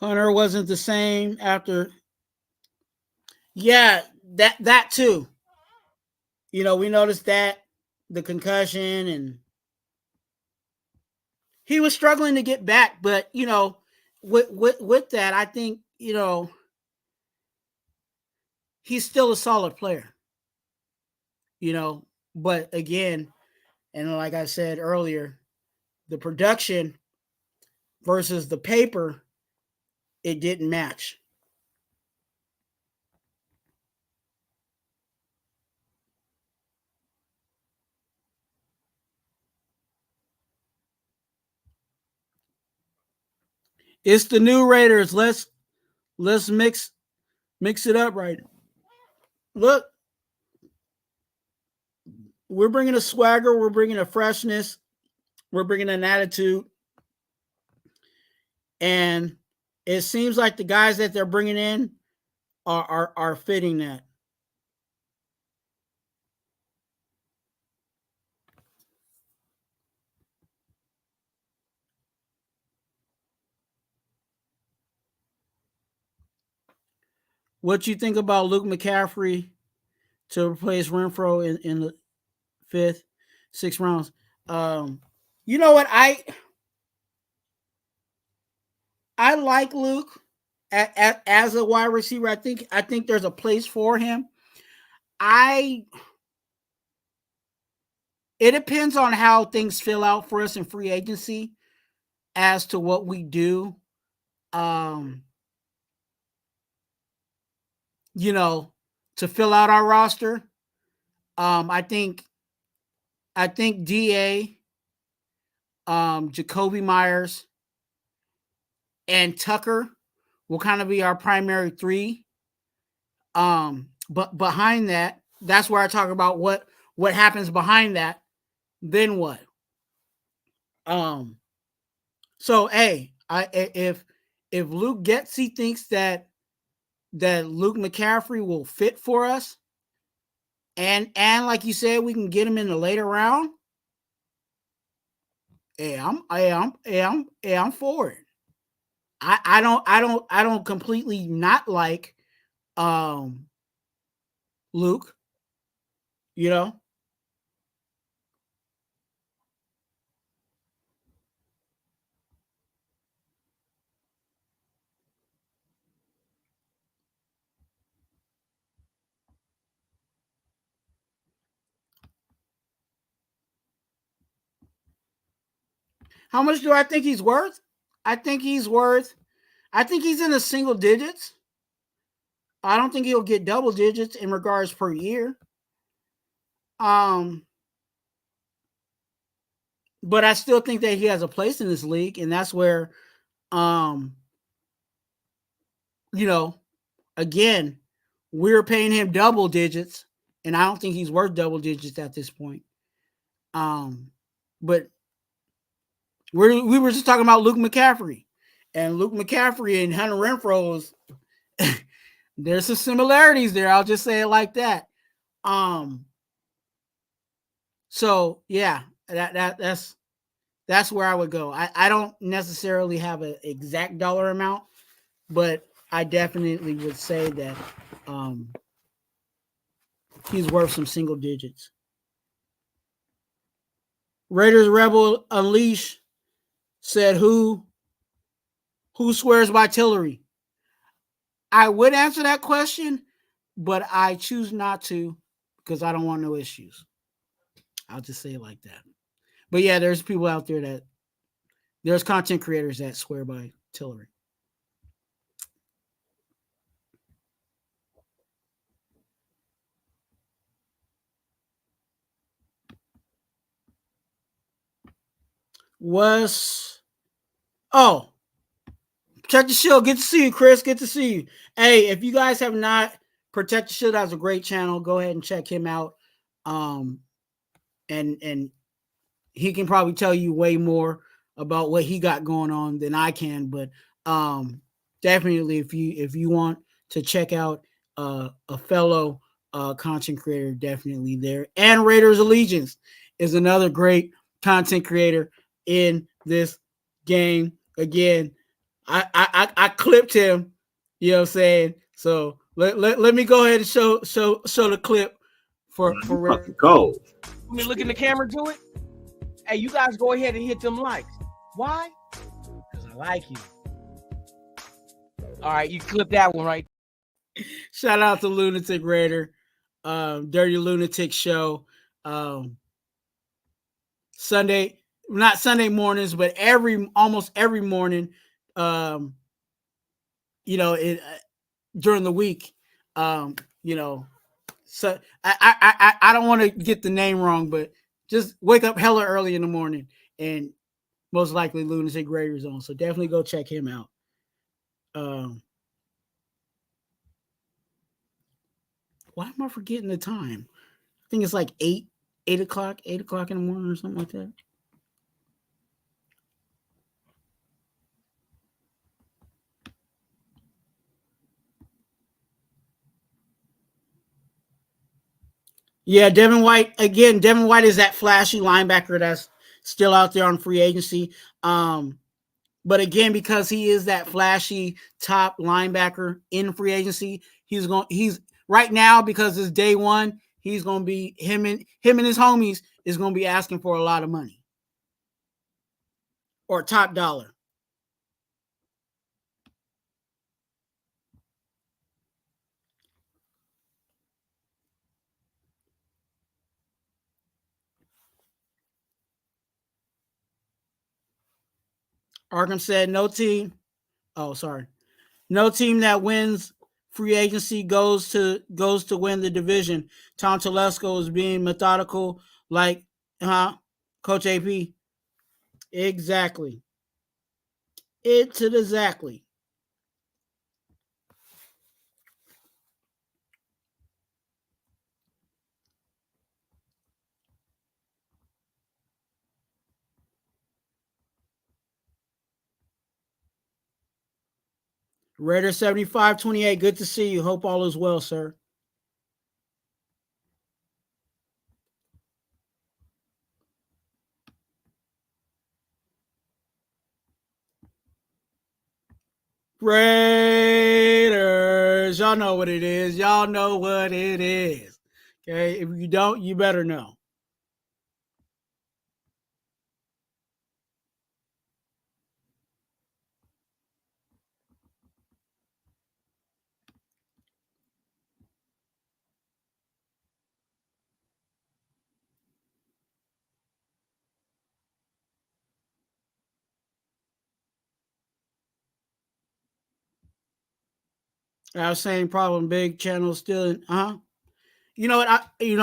[SPEAKER 2] Hunter wasn't the same after. Yeah, that too. You know, we noticed that the concussion, and he was struggling to get back. But you know, with that, I think he's still a solid player. You know, but again, and like I said earlier, the production versus the paper, it didn't match. It's the new Raiders. Let's mix it up right. Look, we're bringing a swagger, we're bringing a freshness, we're bringing an attitude, and it seems like the guys that they're bringing in are fitting that. What you think about Luke McCaffrey to replace Renfrow in the fifth, 6 rounds? You know what? I like Luke as a wide receiver. I think there's a place for him. It depends on how things fill out for us in free agency as to what we do. You know, to fill out our roster. I think DA, Jacoby Myers, and Tucker will kind of be our primary three. But behind that, that's where I talk about what happens behind that. Then what? So hey, if Luke Getsy thinks that Luke McCaffrey will fit for us, and like you said, we can get him in the later round. I'm for it. I don't completely not like Luke, you know. How much do I think he's worth? I think he's in the single digits. I don't think he'll get double digits in regards per year. But I still think that he has a place in this league, and that's where, again, we're paying him double digits, and I don't think he's worth double digits at this point. But we were just talking about Luke McCaffrey, and Luke McCaffrey and Hunter Renfrow there's some similarities there. I'll just say it like that. So yeah, that's where I would go. I don't necessarily have an exact dollar amount, but I definitely would say that he's worth some single digits. Raiders Rebel Unleash said, who swears by Tillery? I would answer that question, but I choose not to because I don't want no issues. I'll just say it like that. But yeah, there's people out there there's content creators that swear by Tillery. Protect the Shield. Good to see you, Chris. Good to see you. Hey, if you guys have not, Protect the Shield has a great channel. Go ahead and check him out. And he can probably tell you way more about what he got going on than I can. But definitely, if you want to check out a fellow content creator, definitely there. And Raiders Allegiance is another great content creator in this game. Again, I clipped him. You know what I'm saying? So let me go ahead and show the clip for
[SPEAKER 4] fucking cold.
[SPEAKER 5] Let me look in the camera to it. Hey, you guys go ahead and hit them likes. Why? Because I like you. All right, you clip that one right.
[SPEAKER 2] Shout out to Lunatic Raider, Dirty Lunatic Show. Sunday, not Sunday mornings, but almost every morning, during the week, so I don't want to get the name wrong, but just wake up hella early in the morning, and most likely Lunatic Raider's on. So definitely go check him out. Why am I forgetting the time? I think it's like 8 o'clock in the morning or something like that. Yeah, Devin White again. Devin White is that flashy linebacker that's still out there on free agency. But again, because he is that flashy top linebacker in free agency, he's right now, because it's day one, he's gonna be him and his homies is gonna be asking for a lot of money or top dollar. Arkham said no team. Oh, sorry. No team that wins free agency goes to win the division. Tom Telesco is being methodical, like Coach AP. Exactly. Exactly. Raider 7528, good to see you. Hope all is well, sir. Raiders, y'all know what it is. Y'all know what it is. Okay, if you don't, you better know. I was saying problem big channel still. You know what? And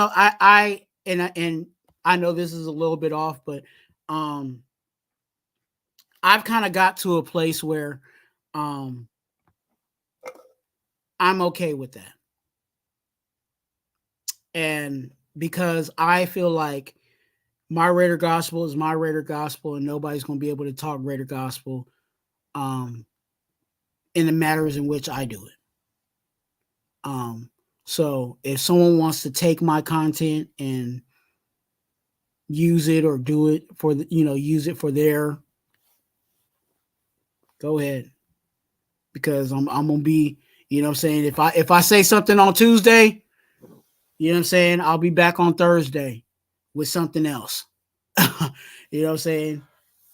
[SPEAKER 2] I know this is a little bit off, but I've kind of got to a place where I'm okay with that. And because I feel like my Raider gospel is my Raider gospel, and nobody's going to be able to talk Raider gospel in the matters in which I do it. So if someone wants to take my content and use it or do it for use it for their, go ahead, because I'm gonna be, you know what I'm saying, if I say something on Tuesday, you know what I'm saying, I'll be back on Thursday with something else. You know what I'm saying?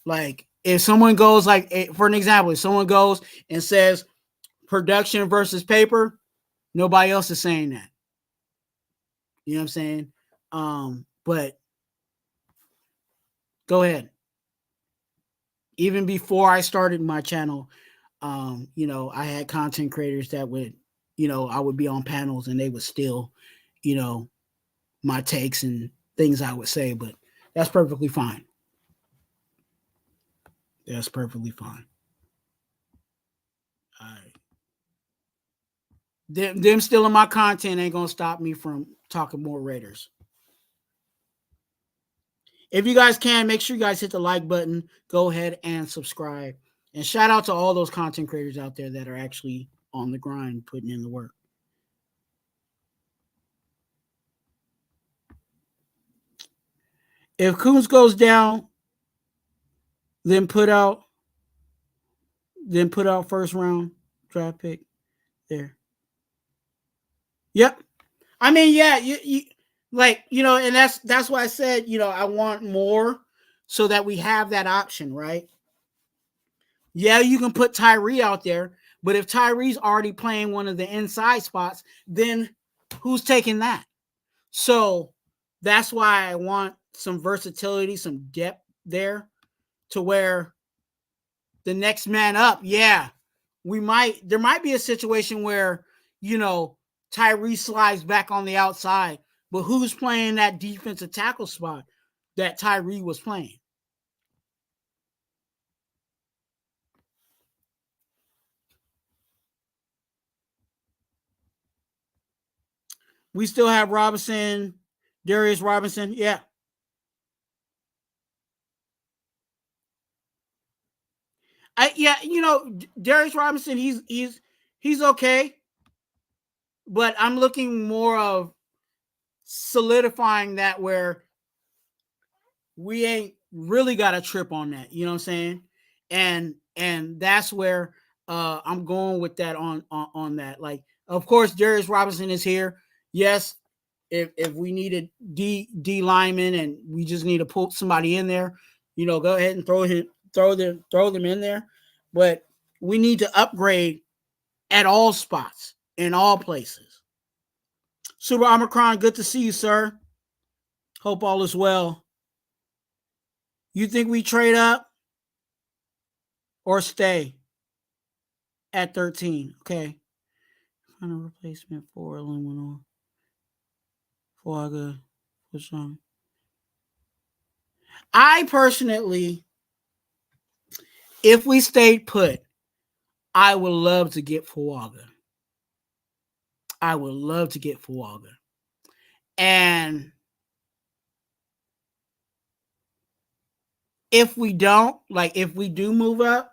[SPEAKER 2] Like if someone goes, like, for an example, if someone goes and says production versus paper, nobody else is saying that. You know what I'm saying? But go ahead. Even before I started my channel, I had content creators that would, I would be on panels and they would steal, my takes and things I would say, but that's perfectly fine. That's perfectly fine. All right. Them stealing my content ain't gonna stop me from talking more Raiders. If you guys can, make sure you guys hit the like button. Go ahead and subscribe. And shout out to all those content creators out there that are actually on the grind, putting in the work. If Coons goes down, then put out Then put out first round draft pick there. Yep. I mean, yeah, you like, and that's why I said, I want more so that we have that option, right? Yeah, you can put Tyree out there, but if Tyree's already playing one of the inside spots, then who's taking that? So that's why I want some versatility, some depth there to where the next man up, yeah, there might be a situation where, Tyree slides back on the outside, but who's playing that defensive tackle spot that Tyree was playing? We still have Robinson, Darius Robinson. Yeah. Darius Robinson, he's okay. But I'm looking more of solidifying that where we ain't really got a trip on that. You know what I'm saying? And that's where I'm going with that on that. Like, of course, Darius Robinson is here. Yes, if we need a D lineman and we just need to pull somebody in there, go ahead and throw them in there. But we need to upgrade at all spots in all places. Super Omicron, good to see you, sir. Hope all is well. You think we trade up or stay at 13? Okay. Kind of replacement for aluminum. Fuaga. What's wrong? I personally, if we stayed put, I would love to get Fuaga. I would love to get Fuaga. And if we don't, like if we do move up,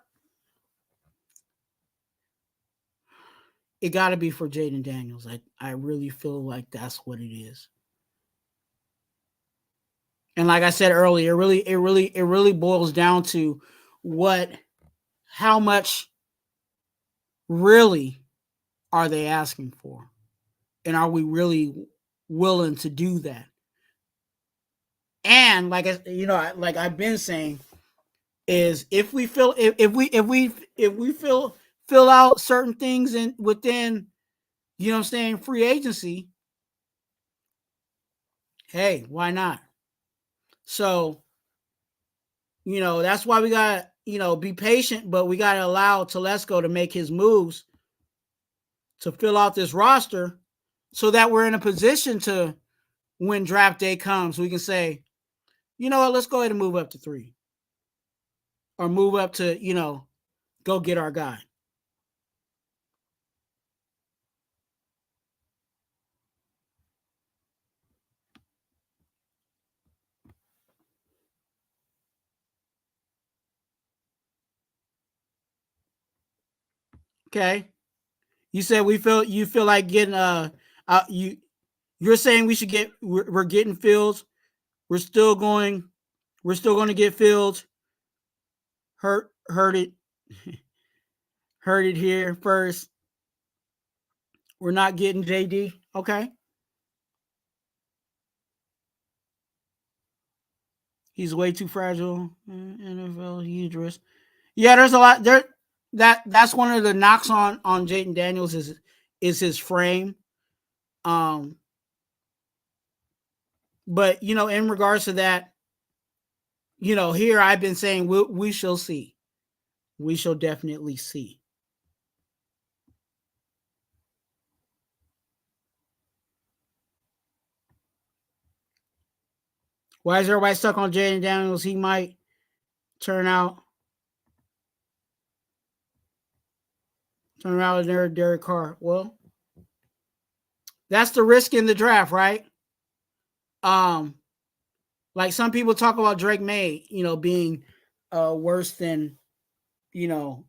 [SPEAKER 2] it got to be for Jaden Daniels. I really feel like that's what it is. And like I said earlier, it really boils down to how much really are they asking for? And are we really willing to do that? And like I've been saying, is if we fill out certain things within, free agency, hey, why not? So, that's why we got to, be patient, but we got to allow Telesco to make his moves to fill out this roster so that we're in a position to, when draft day comes, we can say, you know what, let's go ahead and move up to 3 or move up to, go get our guy. Okay. You said you feel like getting you're saying we're getting Fields. We're still going to get Fields. Heard it here first. We're not getting JD. Okay. He's way too fragile. NFL huge risk. Yeah, there's a lot there. That's one of the knocks on Jaden Daniels is his frame. But in regards to that, here I've been saying we shall see. We shall definitely see. Why is everybody stuck on Jaden Daniels? He might turn out as Derek Carr. Well, that's the risk in the draft, right? Like some people talk about Drake May, being worse than, being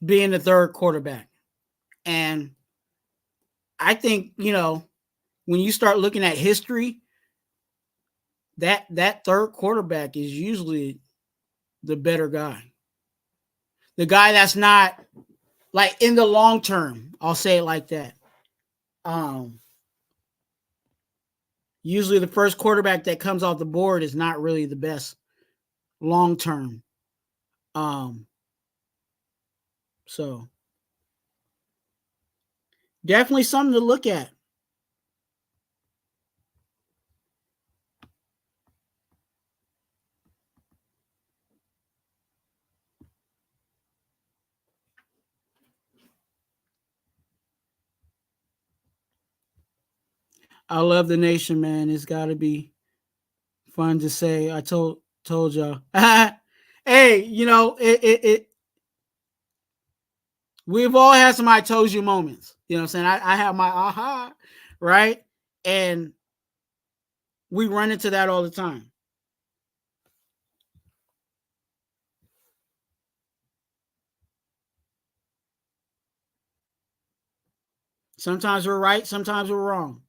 [SPEAKER 2] the third quarterback. And I think, when you start looking at history, that third quarterback is usually the better guy. The guy that's not like in the long term. I'll say it like that. Usually the first quarterback that comes off the board is not really the best long term. So definitely something to look at. I love the nation, man. It's got to be fun to say. I told y'all. Hey, you know, we've all had some I told you moments. You know what I'm saying? I have my aha, right? And we run into that all the time. Sometimes we're right, sometimes we're wrong.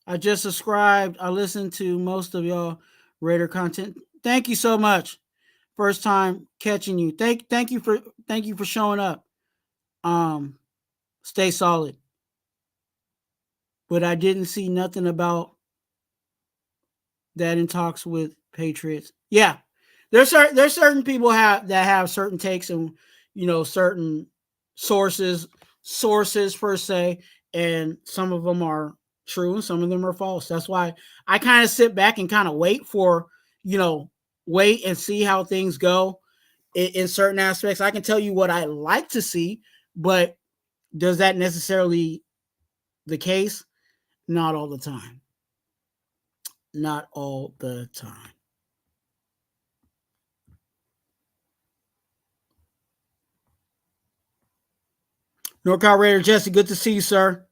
[SPEAKER 2] I just subscribed. I listened to most of y'all Raider content. Thank you so much. First time catching you. Thank you for showing up. Stay solid. But I didn't see nothing about that in talks with Patriots. Yeah. There's certain people that have certain takes and, you know, certain sources per se, and some of them are true and some of them are false. That's why I kind of sit back and kind of wait and see how things go in certain aspects. I can tell you what I like to see, but does that necessarily the case? Not all the time. Not all the time. NorCal Raider Jesse, good to see you, sir.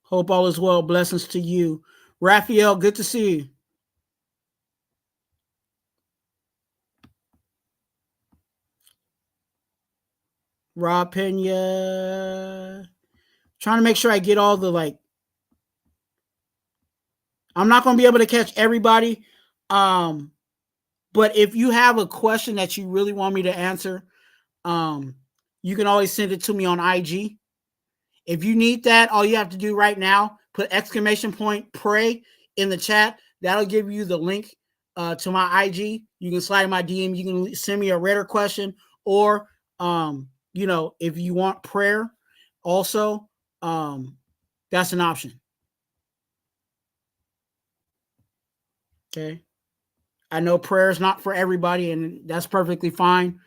[SPEAKER 2] Hope all is well. Blessings to you. Raphael, good to see you. Rob Pena. Trying to make sure I get all the I'm not going to be able to catch everybody. But if you have a question that you really want me to answer, you can always send it to me on IG. If you need that, all you have to do right now, put _ pray in the chat. That'll give you the link to my IG. You can slide in my DM. You can send me a Raider question, or if you want prayer, also, that's an option. Okay. I know prayer is not for everybody, and that's perfectly fine.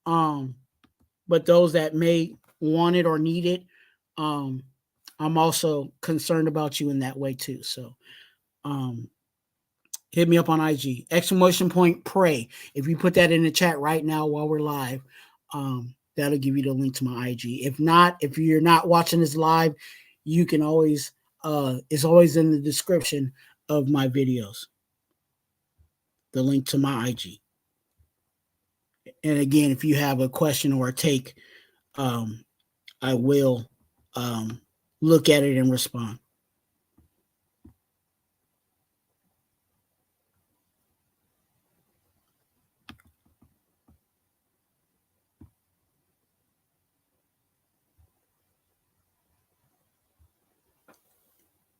[SPEAKER 2] But those that may want it or need it, I'm also concerned about you in that way too. So hit me up on IG. ! Pray. If you put that in the chat right now while we're live, that'll give you the link to my IG. If not, if you're not watching this live, you can always it's always in the description of my videos. The link to my IG. And again, if you have a question or a take, I will look at it and respond.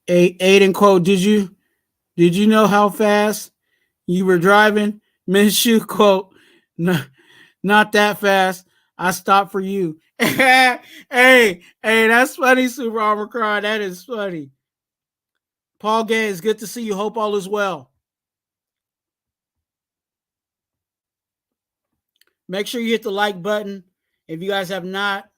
[SPEAKER 2] Aiden quote, did you know how fast you were driving? Minshew quote, not that fast. I stopped for you. hey, that's funny, Super Armor Cry. That is funny. Paul Gaines, good to see you. Hope all is well. Make sure you hit the like button if you guys have not.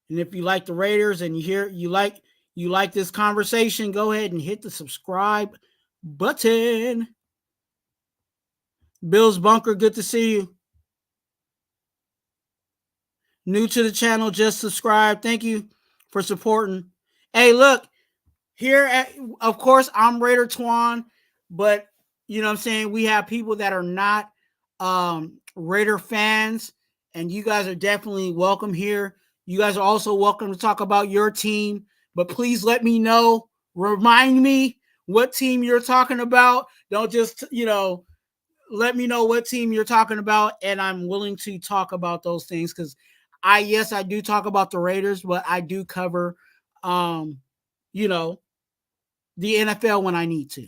[SPEAKER 2] And if you like the Raiders and you like this conversation, go ahead and hit the subscribe button. Bill's Bunker, good to see you. New to the channel, just subscribe. Thank you for supporting. Hey, look, of course, I'm Raider Twuan, but you know what I'm saying? We have people that are not Raider fans, and you guys are definitely welcome here. You guys are also welcome to talk about your team, but please let me know. Remind me what team you're talking about. Don't just, let me know what team you're talking about, and I'm willing to talk about those things because I do talk about the Raiders, but I do cover, the NFL when I need to.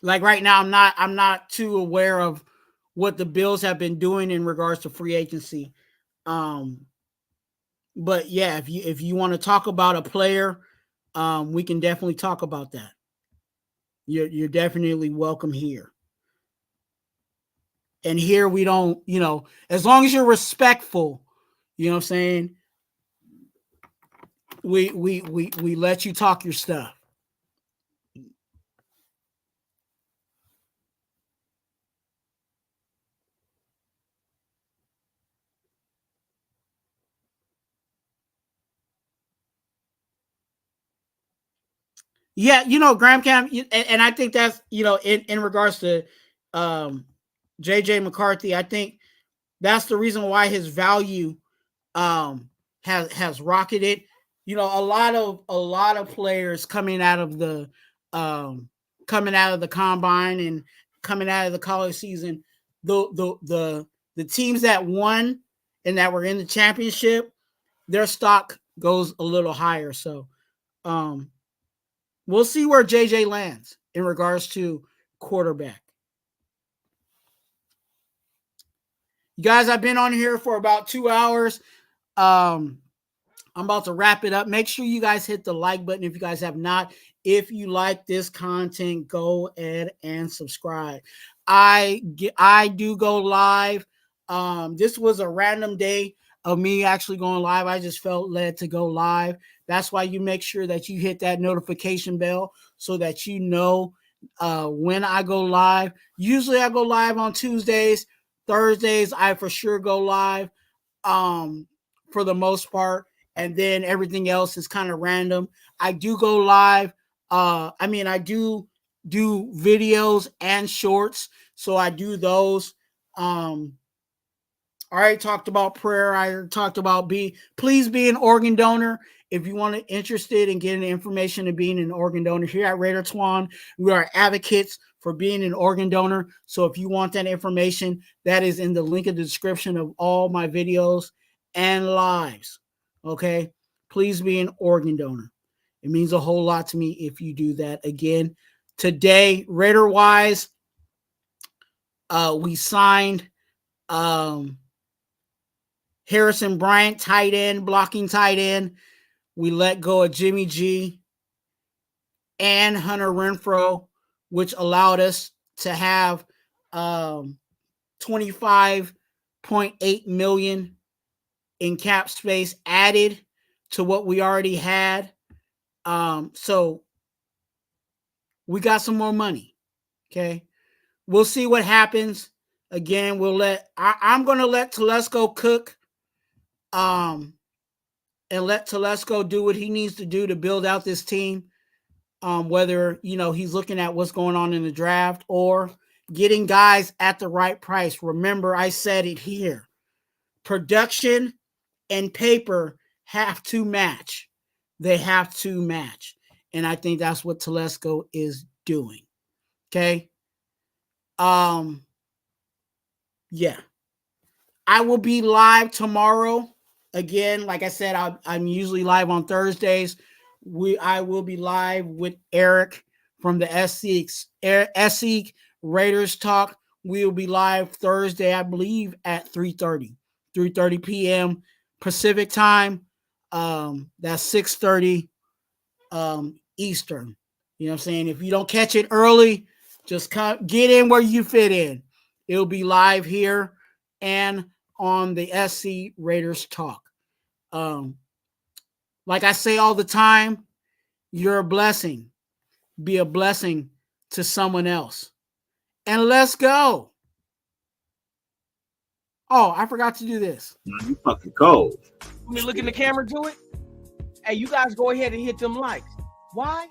[SPEAKER 2] Like right now, I'm not too aware of what the Bills have been doing in regards to free agency. But yeah, if you want to talk about a player, we can definitely talk about that. You're definitely welcome here. And here we don't, as long as you're respectful, you know what I'm saying? We let you talk your stuff. Yeah, Graham Cam, and I think that's, in regards to JJ McCarthy, I think that's the reason why his value has rocketed. A lot of players coming out of the combine and coming out of the college season, the teams that won and that were in the championship, their stock goes a little higher. So we'll see where JJ lands in regards to quarterback. You guys, I've been on here for about 2 hours. I'm about to wrap it up. Make sure you guys hit the like button if you guys have not. If you like this content, go ahead and subscribe. I do go live. This was a random day of me actually going live. I just felt led to go live. That's why you make sure that you hit that notification bell so that you know when I go live. Usually I go live on Tuesdays. Thursdays, I for sure go live for the most part. And then everything else is kind of random. I do go live. I do videos and shorts. So I do those. I already talked about prayer. I already talked about please be an organ donor. If you want to interested in getting information and being an organ donor here at Raider Twuan, we are advocates for being an organ donor. So if you want that information, that is in the link in the description of all my videos and lives. Okay. Please be an organ donor. It means a whole lot to me if you do that. Again, today, Raider wise, we signed Harrison Bryant, tight end, blocking tight end. We let go of Jimmy G and Hunter Renfrow, which allowed us to have $25.8 million in cap space added to what we already had. So we got some more money. Okay. We'll see what happens. Again, I'm going to let Telesco cook. And let Telesco do what he needs to do to build out this team. Whether, he's looking at what's going on in the draft or getting guys at the right price. Remember, I said it here. Production and paper have to match. They have to match. And I think that's what Telesco is doing. Okay. Yeah. I will be live tomorrow. Again, like I said, I'm usually live on Thursdays. I will be live with Eric from the SC Raiders Talk. We will be live Thursday, I believe, at 3:30 p.m. Pacific time. That's 6:30 Eastern. You know what I'm saying? If you don't catch it early, just get in where you fit in. It'll be live here and on the SC Raiders Talk. Like I say all the time, you're a blessing. Be a blessing to someone else. And let's go. Oh, I forgot to do this.
[SPEAKER 4] You fucking cold.
[SPEAKER 5] Let me look in the camera, do it. Hey, you guys go ahead and hit them likes. Why?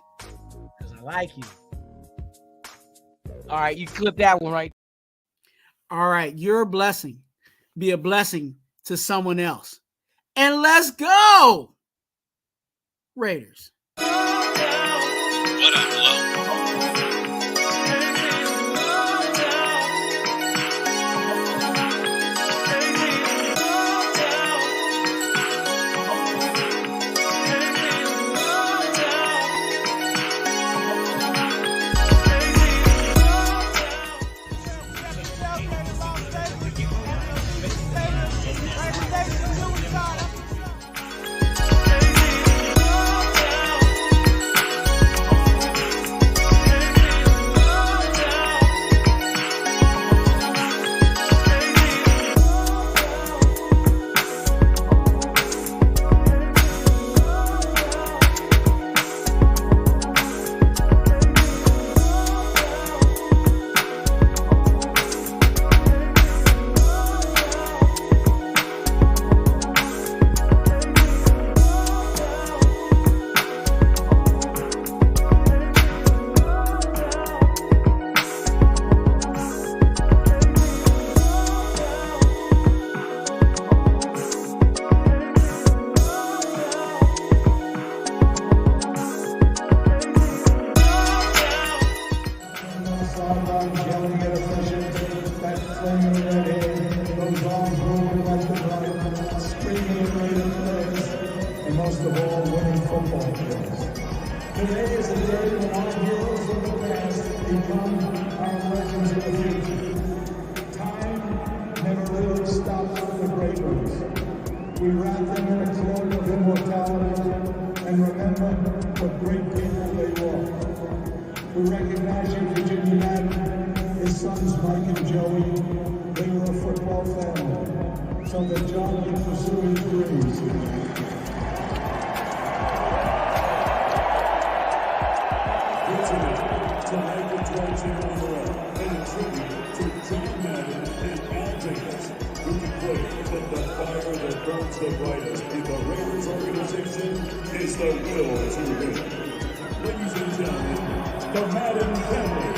[SPEAKER 5] Because I like you. All right, you clip that one right.
[SPEAKER 2] All right, you're a blessing. Be a blessing to someone else. And let's go, Raiders.
[SPEAKER 3] What up, low?
[SPEAKER 4] most of all, winning football games. Today is a day when our heroes of the past become our legends of the future. Time never really stops for the great ones. We wrap them in a cloak of immortality and remember what great people they were. We recognize you, Virginia Madden, his sons Mike and Joey. They were a football family, so that John can pursue his dreams. To Raider Twuan and a tribute to John Madden and Al Jenkins, who declared that the fire that burns the brightest in the Raiders organization is the will to win. Ladies and gentlemen, the Madden family.